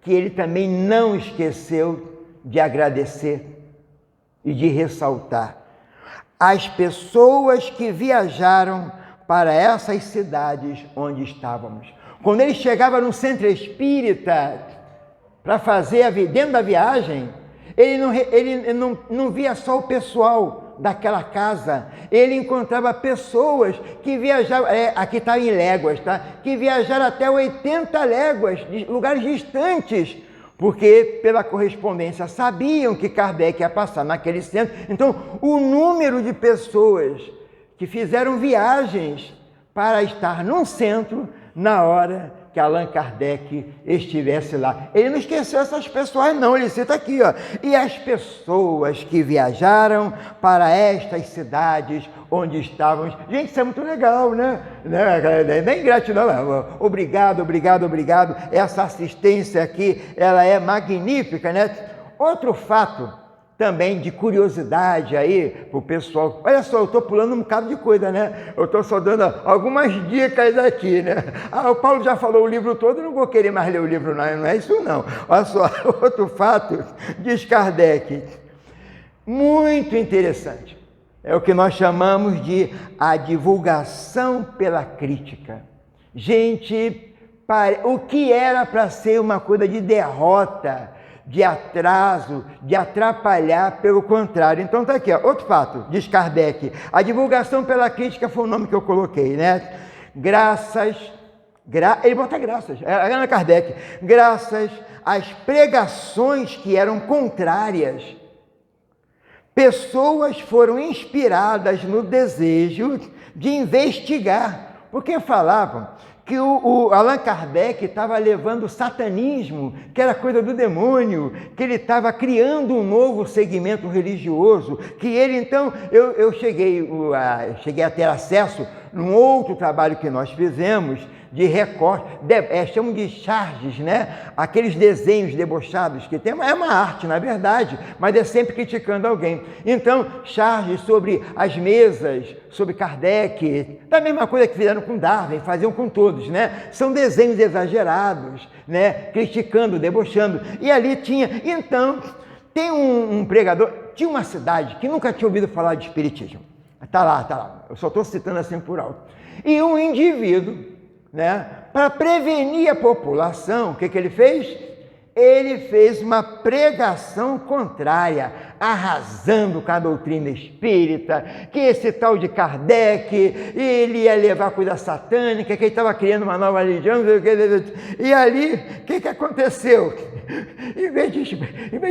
que ele também não esqueceu de agradecer e de ressaltar. As pessoas que viajaram para essas cidades onde estávamos. Quando ele chegava no centro espírita para fazer dentro da viagem, ele não via só o pessoal daquela casa, ele encontrava pessoas que viajavam, aqui está em léguas, tá? Que viajaram até 80 léguas, de lugares distantes, porque pela correspondência sabiam que Kardec ia passar naquele centro. Então, o número de pessoas que fizeram viagens para estar num centro na hora que Allan Kardec estivesse lá. Ele não esqueceu essas pessoas não, ele cita aqui, ó. E as pessoas que viajaram para estas cidades onde estávamos. Gente, isso é muito legal, né? Não é ingratidão, não. Obrigado, obrigado, obrigado. Essa assistência aqui, ela é magnífica, né? Outro fato também de curiosidade aí para o pessoal. Olha só, eu estou pulando um bocado de coisa, né? Eu estou só dando algumas dicas aqui, né? O Paulo já falou o livro todo, eu não vou querer mais ler o livro, não é isso não. Olha só, outro fato, diz Kardec, muito interessante. É o que nós chamamos de a divulgação pela crítica. Gente, o que era para ser uma coisa de derrota, de atraso, de atrapalhar, pelo contrário. Então está aqui, ó, outro fato, diz Kardec, a divulgação pela crítica foi o nome que eu coloquei, né? Ele bota graças, é Kardec, graças às pregações que eram contrárias, pessoas foram inspiradas no desejo de investigar, porque falavam que o Allan Kardec estava levando o satanismo, que era coisa do demônio, que ele estava criando um novo segmento religioso, que ele então, eu cheguei a ter acesso num outro trabalho que nós fizemos, de recorte, chamam de charges, né? Aqueles desenhos debochados que tem, é uma arte, na verdade, mas é sempre criticando alguém. Então, charges sobre as mesas, sobre Kardec, da mesma coisa que fizeram com Darwin, faziam com todos, né? São desenhos exagerados, né? Criticando, debochando. E ali tinha, então, tem um pregador, tinha uma cidade que nunca tinha ouvido falar de espiritismo. Tá lá, eu só estou citando assim por alto. E um indivíduo né? Para prevenir a população, o que ele fez? Ele fez uma pregação contrária, arrasando com a doutrina espírita, que esse tal de Kardec, ele ia levar coisa satânica, que ele estava criando uma nova religião, e ali, o que aconteceu? Em vez de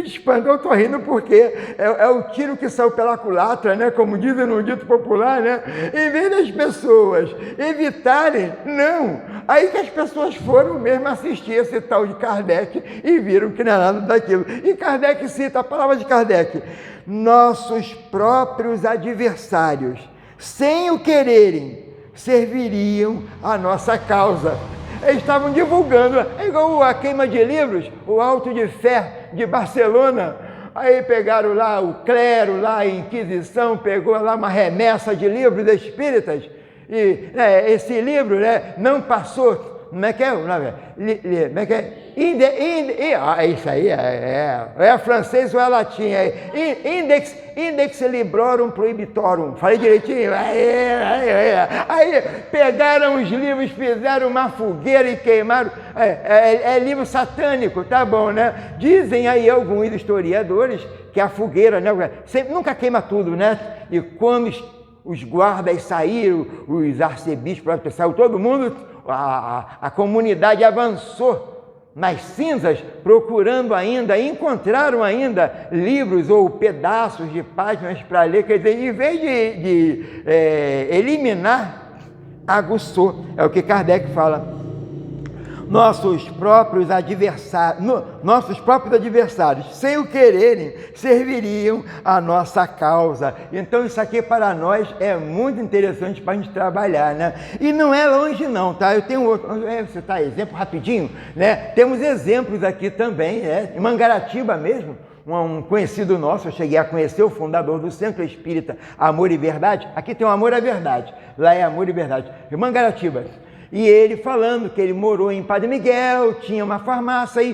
espantar, eu estou rindo porque é o tiro que saiu pela culatra, né? Como dizem no dito popular, né? Em vez das pessoas evitarem, não. Aí que as pessoas foram mesmo assistir esse tal de Kardec e viram que não é nada daquilo. E Kardec cita a palavra de Kardec: nossos próprios adversários, sem o quererem, serviriam a nossa causa. Eles estavam divulgando, é igual a queima de livros, o Auto de Fé de Barcelona. Aí pegaram lá o clero, lá a Inquisição, pegou lá uma remessa de livros espíritas, e esse livro, né, não passou. Como é que é? Como é que é? Isso aí é francês ou é latim? Index Librorum Prohibitorum. Falei direitinho? Aí pegaram os livros, fizeram uma fogueira e queimaram. É livro satânico, tá bom, né? Dizem aí alguns historiadores que a fogueira, né, nunca queima tudo, né? E quando os guardas saíram, os arcebispos, saiu todo mundo, a comunidade avançou nas cinzas, procurando ainda, encontraram ainda livros ou pedaços de páginas para ler, quer dizer, em vez de eliminar, aguçou. É o que Kardec fala. Nossos próprios adversários, sem o quererem, serviriam a nossa causa. Então isso aqui para nós é muito interessante para a gente trabalhar, né? E não é longe não, tá? Eu tenho outro, você tá, exemplo rapidinho, né? Temos exemplos aqui também, né? Em Mangaratiba mesmo, um conhecido nosso, eu cheguei a conhecer o fundador do Centro Espírita Amor e Verdade. Aqui tem o Amor à Verdade, lá é Amor e Verdade, em Mangaratiba. E ele falando que ele morou em Padre Miguel, tinha uma farmácia e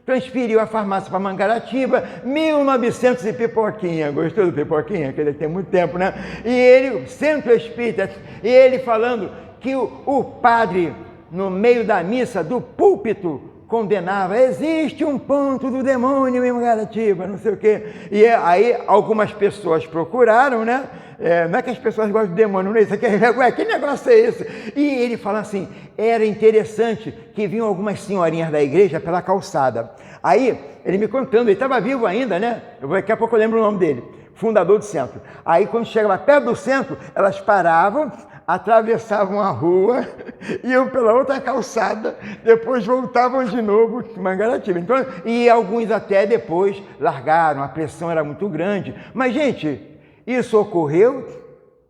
transferiu a farmácia para Mangaratiba, 1900 e pipoquinha. Gostou do pipoquinha? Que ele tem muito tempo, né? E ele, Centro Espírita, e ele falando que o padre, no meio da missa, do púlpito, condenava: existe um ponto do demônio em Mangaratiba, não sei o quê. E aí algumas pessoas procuraram, né? Não é que as pessoas gostam de demônio, não é isso aqui, que negócio é esse? E ele fala assim, era interessante que vinham algumas senhorinhas da igreja pela calçada. Aí, ele me contando, ele estava vivo ainda, né? Daqui a pouco eu lembro o nome dele, fundador do centro. Aí, quando chegava perto do centro, elas paravam, atravessavam a rua, iam pela outra calçada, depois voltavam de novo em Mangaratiba. Então, e alguns até depois largaram, a pressão era muito grande. Mas, gente, isso ocorreu,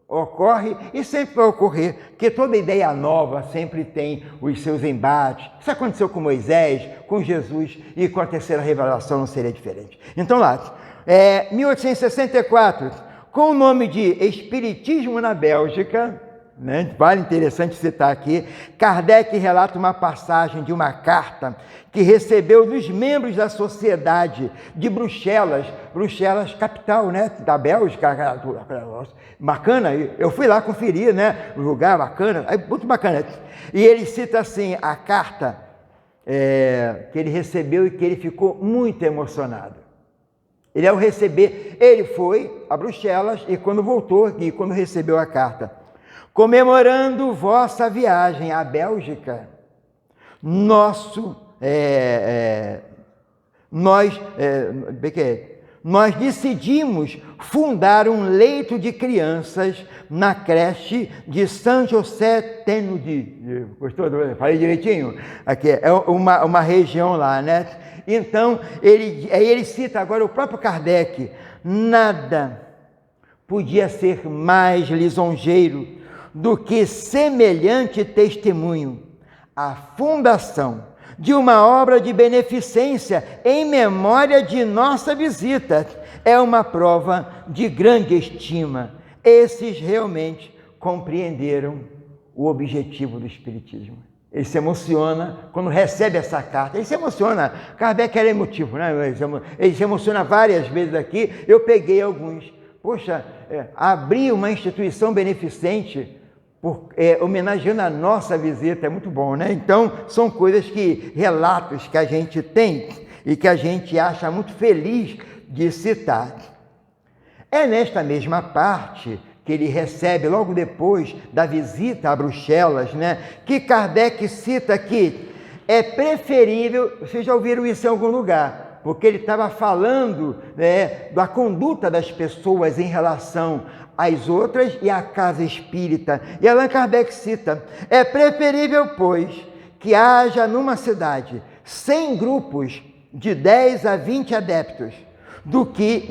ocorre e sempre vai ocorrer, porque toda ideia nova sempre tem os seus embates. Isso aconteceu com Moisés, com Jesus, e com a terceira revelação não seria diferente. Então lá, 1864, com o nome de Espiritismo na Bélgica, né? Vale interessante citar aqui, Kardec relata uma passagem de uma carta que recebeu dos membros da sociedade de Bruxelas, capital, né, da Bélgica, bacana, eu fui lá conferir, né, um lugar bacana, muito bacana. E ele cita assim a carta que ele recebeu e que ele ficou muito emocionado. Ele, ao receber, ele foi a Bruxelas e quando voltou aqui, quando recebeu a carta: comemorando vossa viagem à Bélgica, nós decidimos fundar um leito de crianças na creche de Saint-José-Tenudi. Gostou? Falei direitinho? Aqui é uma região lá, né? Então, ele cita agora o próprio Kardec: nada podia ser mais lisonjeiro do que semelhante testemunho, a fundação de uma obra de beneficência em memória de nossa visita. É uma prova de grande estima. Esses realmente compreenderam o objetivo do Espiritismo. Ele se emociona quando recebe essa carta. Ele se emociona. Kardec era emotivo, né? Ele se emociona várias vezes aqui. Eu peguei alguns. Poxa, abrir uma instituição beneficente homenageando a nossa visita, é muito bom, né? Então, são coisas relatos que a gente tem e que a gente acha muito feliz de citar. É nesta mesma parte que ele recebe, logo depois da visita a Bruxelas, né, que Kardec cita que é preferível, vocês já ouviram isso em algum lugar, porque ele estava falando, né, da conduta das pessoas em relação às outras e à casa espírita. E Allan Kardec cita: é preferível, pois, que haja numa cidade 100 grupos de 10 a 20 adeptos, do que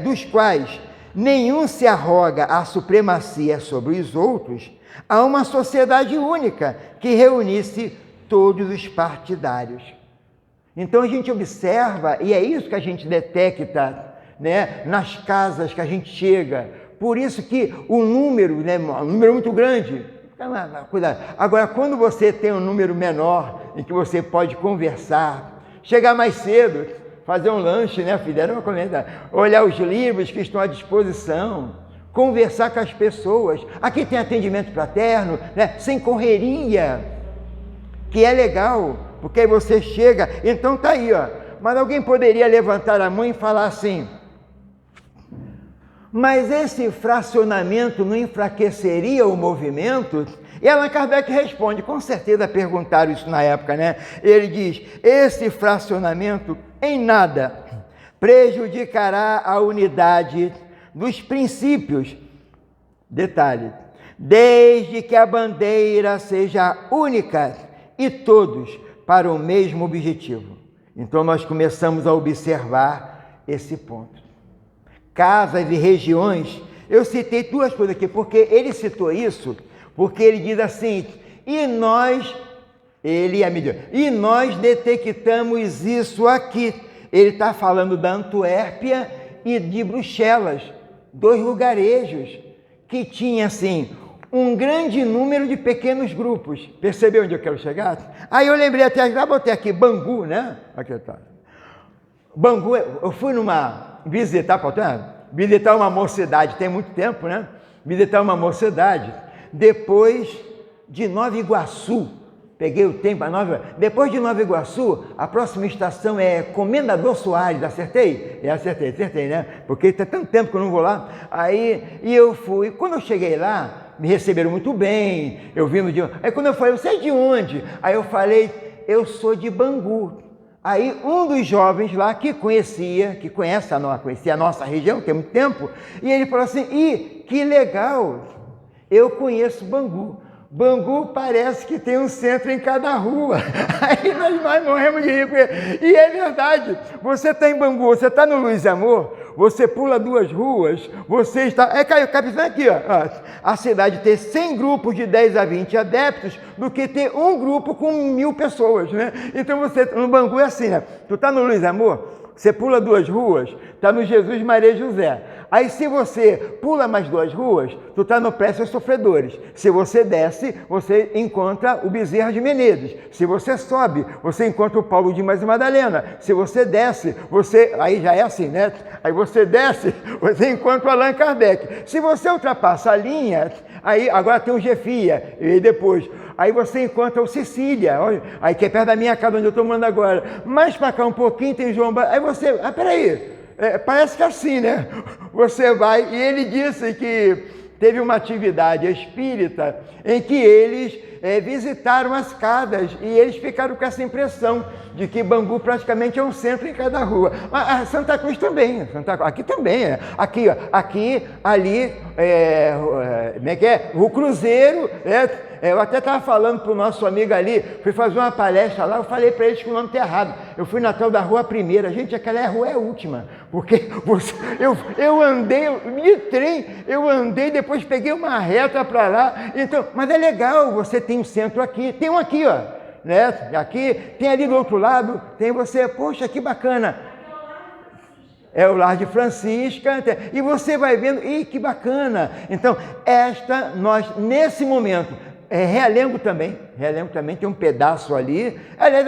dos quais nenhum se arroga a supremacia sobre os outros, a uma sociedade única que reunisse todos os partidários. Então a gente observa, e é isso que a gente detecta, né, nas casas que a gente chega. Por isso que o número, né, um número muito grande, cuidado. Agora, quando você tem um número menor, em que você pode conversar, chegar mais cedo, fazer um lanche, né, fizeram uma comida, olhar os livros que estão à disposição, conversar com as pessoas. Aqui tem atendimento fraterno, né, sem correria, que é legal, porque aí você chega, então tá aí, ó. Mas alguém poderia levantar a mão e falar assim: mas esse fracionamento não enfraqueceria o movimento? E Allan Kardec responde, com certeza perguntaram isso na época, né? Ele diz: esse fracionamento em nada prejudicará a unidade dos princípios. Detalhe: desde que a bandeira seja única e todos para o mesmo objetivo. Então nós começamos a observar esse ponto. Casas e regiões, eu citei duas coisas aqui, porque ele citou isso, porque ele diz assim: e nós detectamos isso aqui. Ele está falando da Antuérpia e de Bruxelas, 2 lugarejos que tinham assim um grande número de pequenos grupos. Percebeu onde eu quero chegar? Aí eu lembrei até, já botei aqui Bangu, né? Aqui está. Bangu, eu fui visitar uma mocidade, tem muito tempo, né? Visitar uma mocidade, depois de Nova Iguaçu, peguei o tempo, depois de Nova Iguaçu, a próxima estação é Comendador Soares, acertei? Acertei, né? Porque tem tanto tempo que eu não vou lá. Aí, e eu fui, quando eu cheguei lá, me receberam muito bem, eu vim de... Aí quando eu falei: você é de onde? Aí eu falei: eu sou de Bangu. Aí um dos jovens lá que conhecia a nossa região, tem muito tempo, e ele falou assim: ih, que legal, eu conheço Bangu. Bangu parece que tem um centro em cada rua. Aí nós morremos de rir. E é verdade, você está em Bangu, você está no Luiz Amor, você pula 2 ruas, você está... capitão aqui, ó. A cidade ter 100 grupos de 10 a 20 adeptos do que ter um grupo com 1000 pessoas, né? Então você, no Bangu é assim, né? Tu está no Luiz Amor, você pula 2 ruas, está no Jesus Maria José. Aí se você pula mais 2 ruas, tu está no Prestes Sofredores. Se você desce, você encontra o Bezerra de Menezes. Se você sobe, você encontra o Paulo Dimas e Madalena. Se você desce, aí já é assim, né? Aí você desce, você encontra o Allan Kardec. Se você ultrapassa a linha, aí agora tem o Gefia, e depois... Aí você encontra o Sicília, aí que é perto da minha casa, onde eu estou morando agora. Mais para cá um pouquinho tem João... Aí você... peraí, parece que é assim, né? Você vai... E ele disse que teve uma atividade espírita em que eles visitaram as casas e eles ficaram com essa impressão de que Bangu praticamente é um centro em cada rua. Mas Santa Cruz também, aqui também é. Aqui, ó, ali, como é que é? O Cruzeiro, eu até estava falando para o nosso amigo ali, fui fazer uma palestra lá, eu falei para eles que o nome está errado. Eu fui na tal da Rua Primeira, gente, aquela rua é a última, porque eu andei de trem, depois peguei uma reta para lá, então, mas é legal, você tem um centro aqui, tem um aqui, ó, né? Aqui, tem ali do outro lado, tem você, poxa, que bacana. É o Lar de Francisca, e você vai vendo, que bacana. Então, nós, nesse momento, Realengo também tem um pedaço ali, aliás,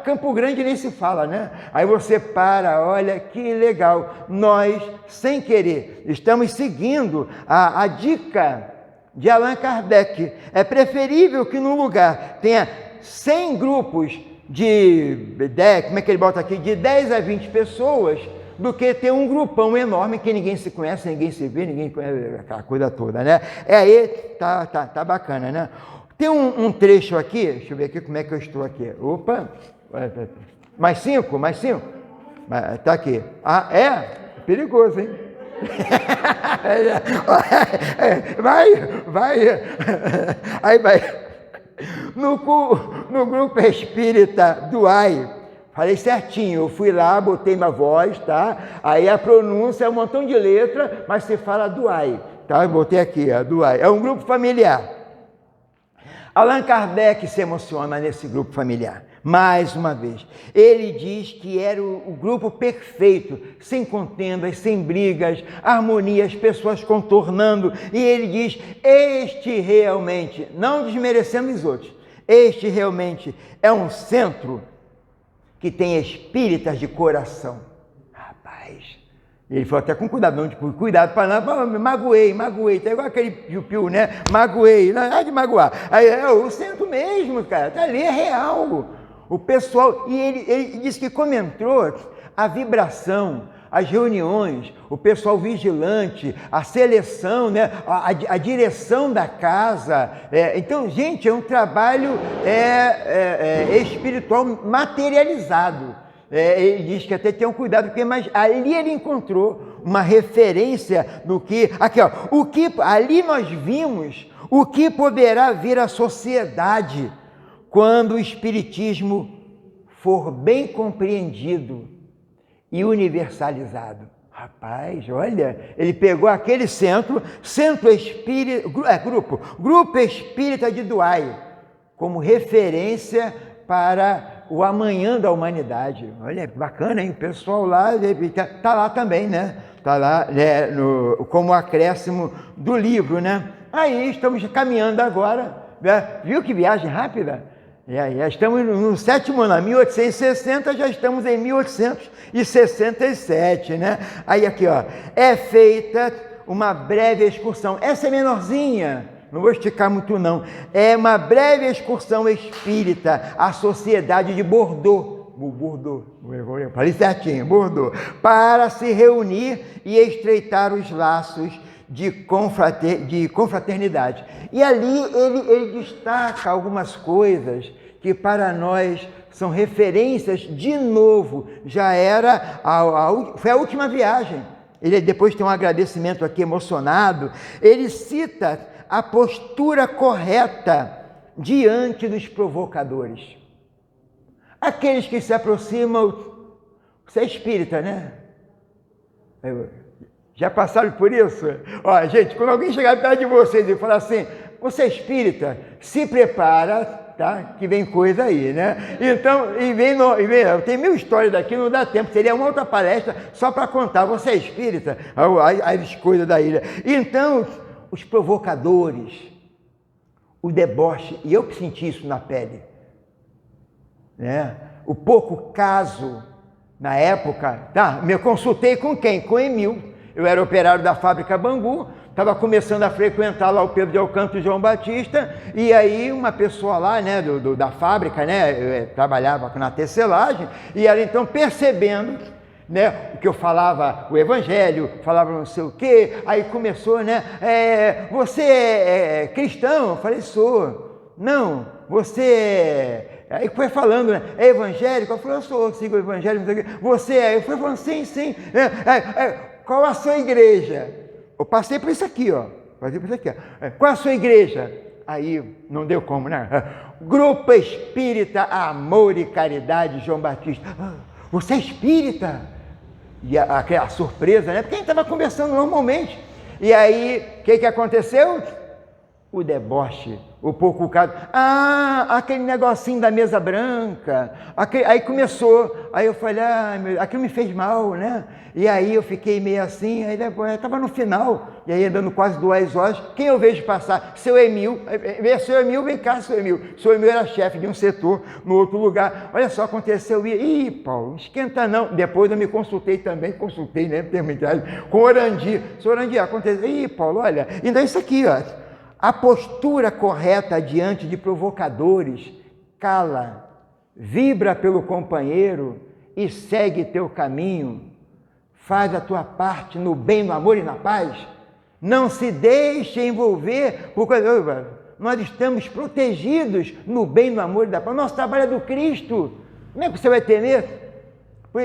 Campo Grande nem se fala, né? Aí você para, olha que legal, nós, sem querer, estamos seguindo a dica de Allan Kardec. É preferível que no lugar tenha 100 grupos de 10, como é que ele bota aqui? De 10 a 20 pessoas, do que ter um grupão enorme que ninguém se conhece, ninguém se vê, ninguém conhece, aquela coisa toda, né? Aí tá bacana, né? Tem um trecho aqui, deixa eu ver aqui como é que eu estou aqui. Opa! Mais 5? Tá aqui. Ah, é? Perigoso, hein? Vai. Aí vai. No grupo espírita do AI, falei certinho, eu fui lá, botei minha voz, tá? Aí a pronúncia é um montão de letra, mas se fala do AI, tá? Eu botei aqui, do AI. É um grupo familiar. Allan Kardec se emociona nesse grupo familiar, mais uma vez. Ele diz que era o grupo perfeito, sem contendas, sem brigas, harmonias, pessoas contornando. E ele diz, este realmente, não desmerecendo os outros, este realmente é um centro que tem espíritas de coração. Rapaz, ele falou até com cuidado, não, tipo, cuidado para não, magoei, tá igual aquele piu-piu, né? Magoei, não é de magoar. Aí eu sinto mesmo, cara, tá ali, é real. O pessoal, e ele disse que como entrou, a vibração, as reuniões, o pessoal vigilante, a seleção, né? a direção da casa. Então, gente, é um trabalho espiritual materializado. Ele diz que até tenham cuidado, porque mas ali ele encontrou uma referência no que... Aqui, ó, ali nós vimos o que poderá vir à sociedade quando o espiritismo for bem compreendido e universalizado. Rapaz, olha, ele pegou aquele centro espírita, grupo espírita de Douai, como referência para o amanhã da humanidade. Olha, bacana, hein? O pessoal lá está lá também, né? Está lá, né, como acréscimo do livro, né? Aí estamos caminhando agora, né? Viu que viagem rápida? Já estamos no 7º ano, 1860, já estamos em 1867, né? Aí aqui, ó, é feita uma breve excursão. Essa é menorzinha, não vou esticar muito não. É uma breve excursão espírita à sociedade de Bordeaux, falei certinho, Bordeaux, para se reunir e estreitar os laços de confraternidade. E ali ele destaca algumas coisas que para nós são referências, de novo, já era, foi a última viagem. Ele depois tem um agradecimento aqui emocionado, ele cita a postura correta diante dos provocadores. Aqueles que se aproximam, você é espírita, né? Já passaram por isso? Ó, gente, quando alguém chegar perto de vocês e falar assim, você é espírita, se prepara, tá? Que vem coisa aí, né? Então, tem 1000 histórias daqui, não dá tempo, seria uma outra palestra só para contar, você é espírita, as coisas da ilha. Então, os provocadores, o deboche, e eu senti isso na pele, né? O pouco caso, na época, tá? Me consultei com quem? Com Emil. Eu era operário da fábrica Bangu, estava começando a frequentar lá o Pedro de Alcântara e João Batista, e aí uma pessoa lá, né, da fábrica, né, trabalhava na tecelagem, e ela então percebendo, né, o que eu falava, o evangelho, falava não sei o quê, aí começou, né, você é cristão? Eu falei, sou. Não, você aí foi falando, né, é evangélico? Eu falei, eu sou, sigo o evangelho, não sei o quê. Você é? Eu fui falando, sim. Qual a sua igreja? Eu passei por isso aqui, ó. Qual a sua igreja? Aí não deu como, né? Grupo Espírita Amor e Caridade João Batista. Você é espírita? E a surpresa, né? Porque a gente estava conversando normalmente. E aí, o que aconteceu? O deboche, o pouco caso. Aquele negocinho da mesa branca. Aí começou. Aí eu falei, aquilo me fez mal, né? E aí eu fiquei meio assim, aí depois estava no final, e aí andando quase 2 horas, quem eu vejo passar? Seu Emil, vem cá, seu Emil. Seu Emil era chefe de um setor no outro lugar. Olha só, aconteceu, ih, Paulo, não esquenta não. Depois eu me consultei, né, com o Orandi. Seu Orandi, aconteceu, ih, Paulo, olha, ainda isso aqui, ó. a postura correta diante de provocadores, cala, vibra pelo companheiro e segue teu caminho. Faz a tua parte no bem, no amor e na paz. Não se deixe envolver por coisa. Nós estamos protegidos no bem, no amor e na paz. Nosso trabalho é do Cristo. Como é que você vai temer?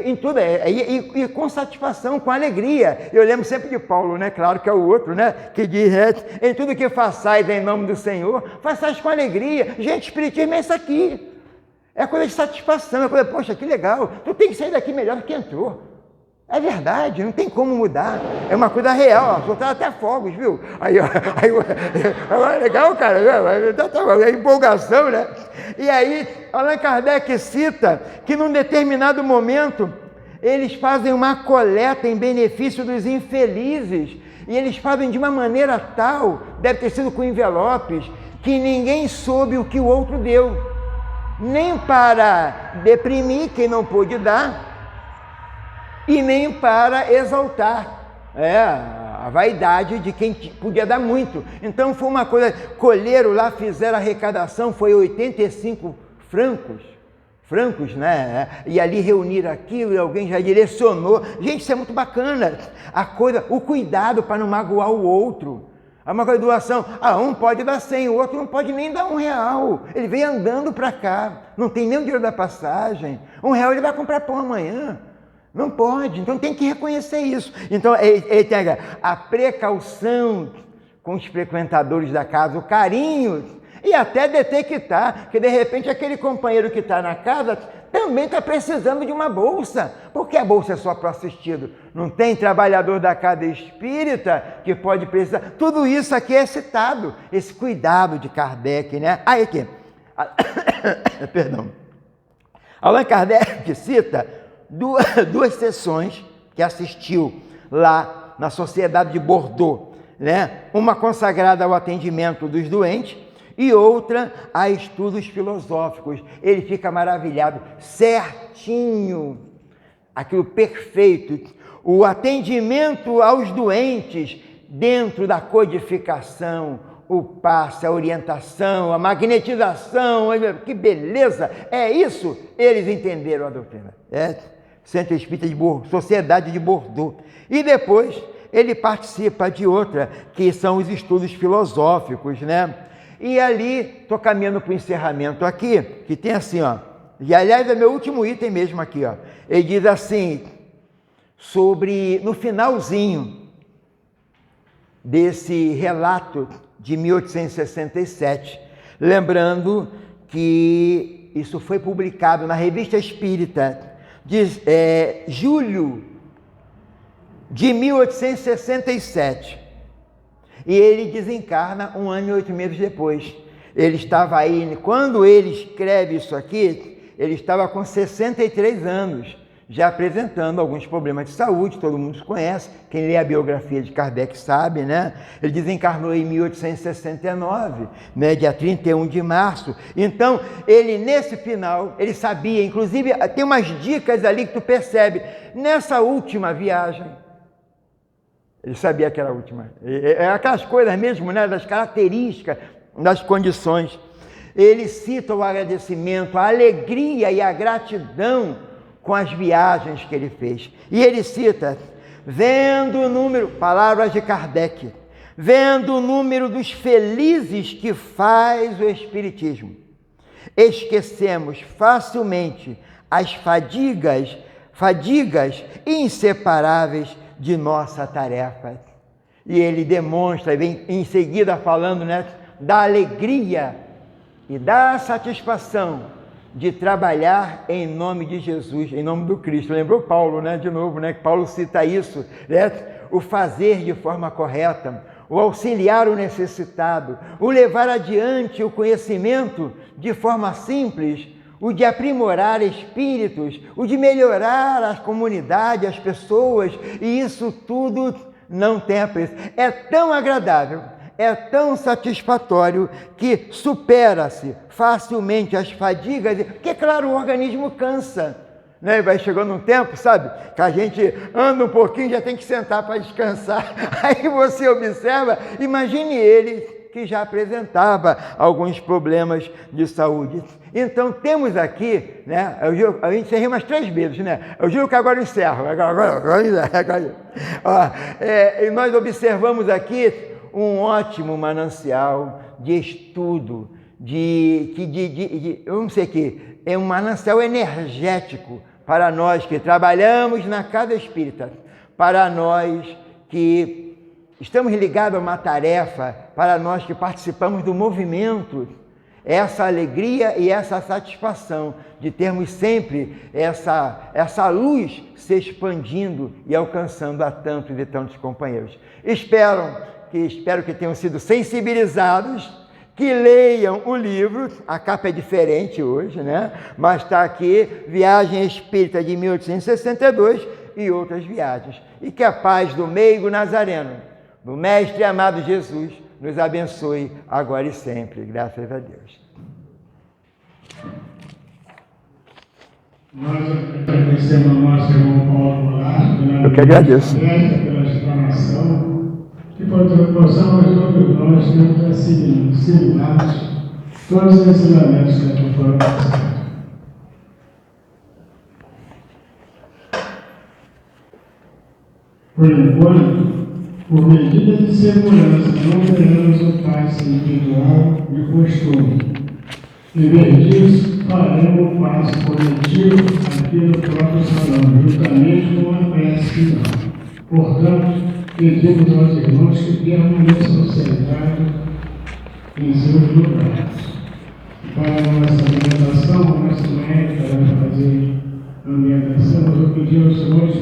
Em tudo, e com satisfação, com alegria. Eu lembro sempre de Paulo, né? Claro que é o outro, né? Que diz, em tudo que façais em nome do Senhor, façais com alegria. Gente, espiritismo é isso aqui. É coisa de satisfação, é coisa, poxa, que legal. Tu tem que sair daqui melhor do que entrou. É verdade, não tem como mudar. É uma coisa real, ó, soltaram até fogos, viu? Aí, legal, cara, é empolgação, né? E aí, Allan Kardec cita que num determinado momento, eles fazem uma coleta em benefício dos infelizes, e eles fazem de uma maneira tal, deve ter sido com envelopes, que ninguém soube o que o outro deu, nem para deprimir quem não pôde dar, e nem para exaltar a vaidade de quem podia dar muito. Então foi uma coisa, colheram lá, fizeram a arrecadação, foi 85 francos, né? E ali reuniram aquilo e alguém já direcionou. Gente, isso é muito bacana, a coisa, o cuidado para não magoar o outro. É uma coisa de doação, um pode dar 100, o outro não pode nem dar R$1. Ele vem andando para cá, não tem nem o dinheiro da passagem, R$1 ele vai comprar pão amanhã. Não pode, então tem que reconhecer isso. Então, ele tem a precaução com os frequentadores da casa, o carinho, e até detectar que, de repente, aquele companheiro que está na casa também está precisando de uma bolsa, porque a bolsa é só para assistido. Não tem trabalhador da casa espírita que pode precisar. Tudo isso aqui é citado, esse cuidado de Kardec, né? Aí aqui, perdão. Allan Kardec cita duas sessões que assistiu lá na Sociedade de Bordeaux, né? Uma consagrada ao atendimento dos doentes e outra a estudos filosóficos. Ele fica maravilhado, certinho, aquilo perfeito, o atendimento aos doentes dentro da codificação, o passe, a orientação, a magnetização, que beleza, é isso, eles entenderam a doutrina, Centro Espírita de Bordeaux, Sociedade de Bordeaux. E depois ele participa de outra, que são os estudos filosóficos, né? E ali, estou caminhando para o encerramento aqui, que tem assim, ó, e aliás é meu último item mesmo aqui, ó. Ele diz assim, no finalzinho desse relato de 1867, lembrando que isso foi publicado na Revista Espírita, julho de 1867, e ele desencarna 1 ano e 8 meses depois. Ele estava aí, quando ele escreve isso aqui, ele estava com 63 anos, já apresentando alguns problemas de saúde, todo mundo conhece, quem lê a biografia de Kardec sabe, né? Ele desencarnou em 1869, né? Dia 31 de março. Então, ele nesse final, ele sabia, inclusive, tem umas dicas ali que tu percebe, nessa última viagem, ele sabia que era a última, aquelas coisas mesmo, né? Das características, das condições. Ele cita o agradecimento, a alegria e a gratidão com as viagens que ele fez. E ele cita, vendo o número, palavras de Kardec, vendo o número dos felizes que faz o Espiritismo, esquecemos facilmente as fadigas inseparáveis de nossa tarefa. E ele demonstra, vem em seguida falando, né, da alegria e da satisfação de trabalhar em nome de Jesus, em nome do Cristo. Lembrou Paulo, né? De novo, né? Que Paulo cita isso, né? O fazer de forma correta, o auxiliar o necessitado, o levar adiante o conhecimento de forma simples, o de aprimorar espíritos, o de melhorar a comunidade, as pessoas, e isso tudo não tem preço. É tão agradável, é tão satisfatório que supera-se facilmente as fadigas, porque, claro, o organismo cansa, né? Vai chegando um tempo, sabe, que a gente anda um pouquinho, já tem que sentar para descansar. Aí você observa, imagine ele que já apresentava alguns problemas de saúde. Então, temos aqui, né, a gente encerrou umas 3 vezes, né? Eu juro que agora eu encerro. E nós observamos aqui um ótimo manancial de estudo, eu não sei o que, é um manancial energético para nós que trabalhamos na casa espírita, para nós que estamos ligados a uma tarefa, para nós que participamos do movimento, essa alegria e essa satisfação de termos sempre essa luz se expandindo e alcançando a tantos e tantos companheiros. Espero que tenham sido sensibilizados, que leiam o livro, a capa é diferente hoje, né? Mas está aqui, Viagem Espírita de 1862 e outras viagens. E que a paz do meigo nazareno, do Mestre amado Jesus, nos abençoe agora e sempre. Graças a Deus. Nós agradecemos ao nosso irmão Paulo Goulart Eu que agradeço. Pela explanação. Que possamos todos nós termos assimilados todos os ensinamentos que aqui foram passados. Por enquanto, por medida de segurança, não teremos o passe individual de costume. Em vez disso, faremos o passe coletivo aqui no próprio salão, juntamente com a prece final. Portanto, pedimos aos irmãos que permaneçam sentados em seus lugares. Para a nossa alimentação, o nosso médico vai fazer a alimentação, eu vou pedir aos senhores,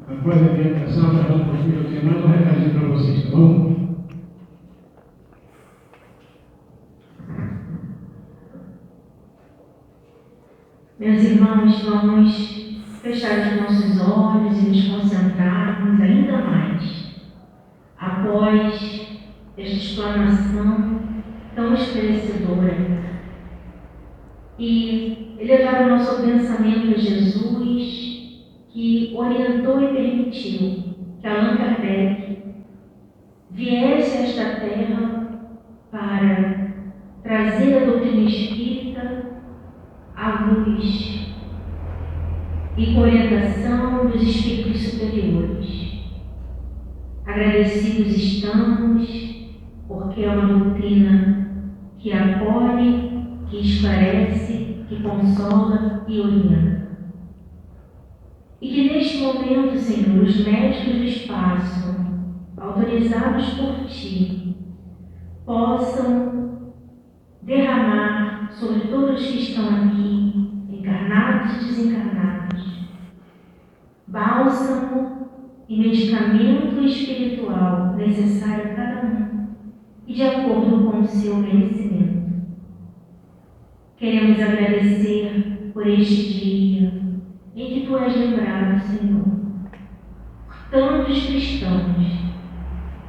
após a alimentação, para dar um pouquinho do final, um recadinho para vocês, tá bom? Meus irmãos, vamos fechar os nossos olhos e nos concentrarmos ainda mais após esta explanação tão esclarecedora e elevar o nosso pensamento a Jesus, que orientou e permitiu que Allan Kardec viesse a esta terra para trazer a doutrina espírita à luz e com orientação dos espíritos superiores. Agradecidos estamos, porque é uma doutrina que acolhe, que esclarece, que consola e orienta. E que neste momento, Senhor, os médicos do espaço, autorizados por Ti, possam derramar sobre todos que estão aqui, encarnados e desencarnados, bálsamo e medicamento espiritual necessário a cada um e de acordo com o seu merecimento. Queremos agradecer por este dia em que Tu és lembrado, Senhor, por tantos cristãos,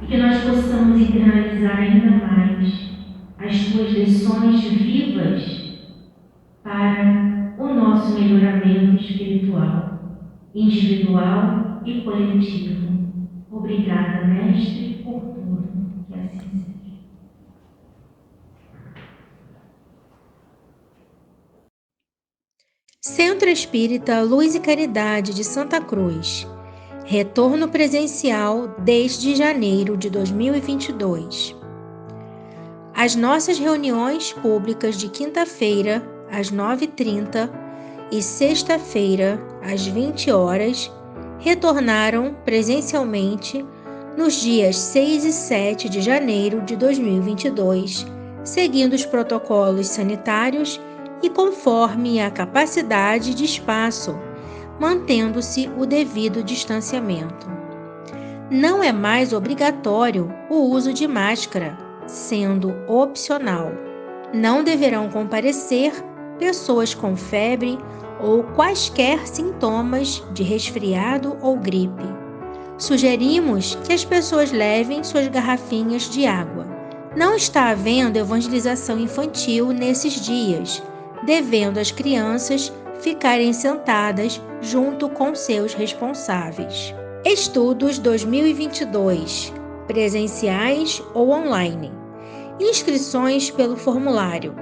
e que nós possamos internalizar ainda mais as Tuas lições vivas para o nosso melhoramento espiritual, individual e coletivo. Obrigada, Mestre, por tudo. Que assim seja. Centro Espírita Luz e Caridade de Santa Cruz. Retorno presencial desde janeiro de 2022. As nossas reuniões públicas de quinta-feira, às 9h30, e sexta-feira, às 20 horas, retornaram presencialmente nos dias 6 e 7 de janeiro de 2022, seguindo os protocolos sanitários e conforme a capacidade de espaço, mantendo-se o devido distanciamento. Não é mais obrigatório o uso de máscara, sendo opcional. Não deverão comparecer pessoas com febre ou quaisquer sintomas de resfriado ou gripe. Sugerimos que as pessoas levem suas garrafinhas de água. Não está havendo evangelização infantil nesses dias, devendo as crianças ficarem sentadas junto com seus responsáveis. Estudos 2022, presenciais ou online. Inscrições pelo formulário.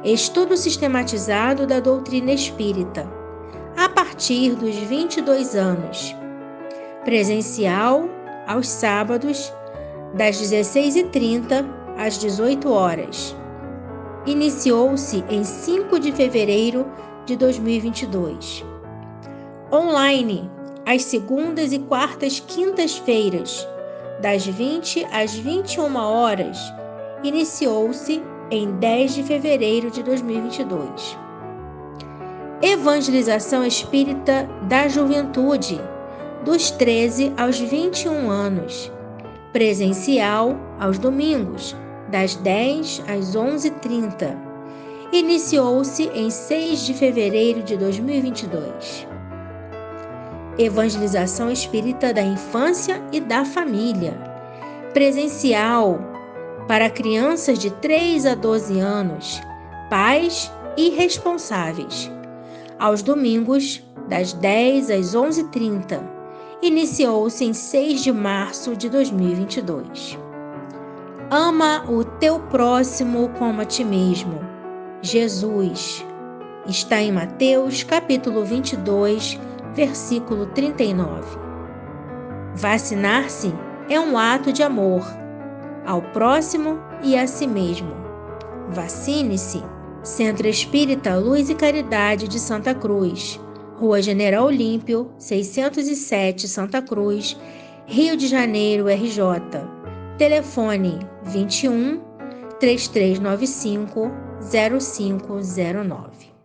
Estudo sistematizado da doutrina espírita, a partir dos 22 anos. Presencial, aos sábados, das 16h30 às 18 horas. Iniciou-se em 5 de fevereiro de 2022. Online, às segundas e quartas quintas-feiras, das 20 às 21 horas. Iniciou-se em 10 de fevereiro de 2022. Evangelização espírita da juventude, dos 13 aos 21 anos. Presencial aos domingos, das 10 às 11h30. Iniciou-se em 6 de fevereiro de 2022. Evangelização espírita da infância e da família. Presencial para crianças de 3 a 12 anos, pais e responsáveis. Aos domingos, das 10 às 11h30. Iniciou-se em 6 de março de 2022. Ama o teu próximo como a ti mesmo. Jesus. Está em Mateus, capítulo 22, versículo 39. Vacinar-se é um ato de amor ao próximo e a si mesmo. Vacine-se. Centro Espírita Luz e Caridade de Santa Cruz, Rua General Olímpio, 607, Santa Cruz, Rio de Janeiro, RJ. Telefone 21 3395 0509.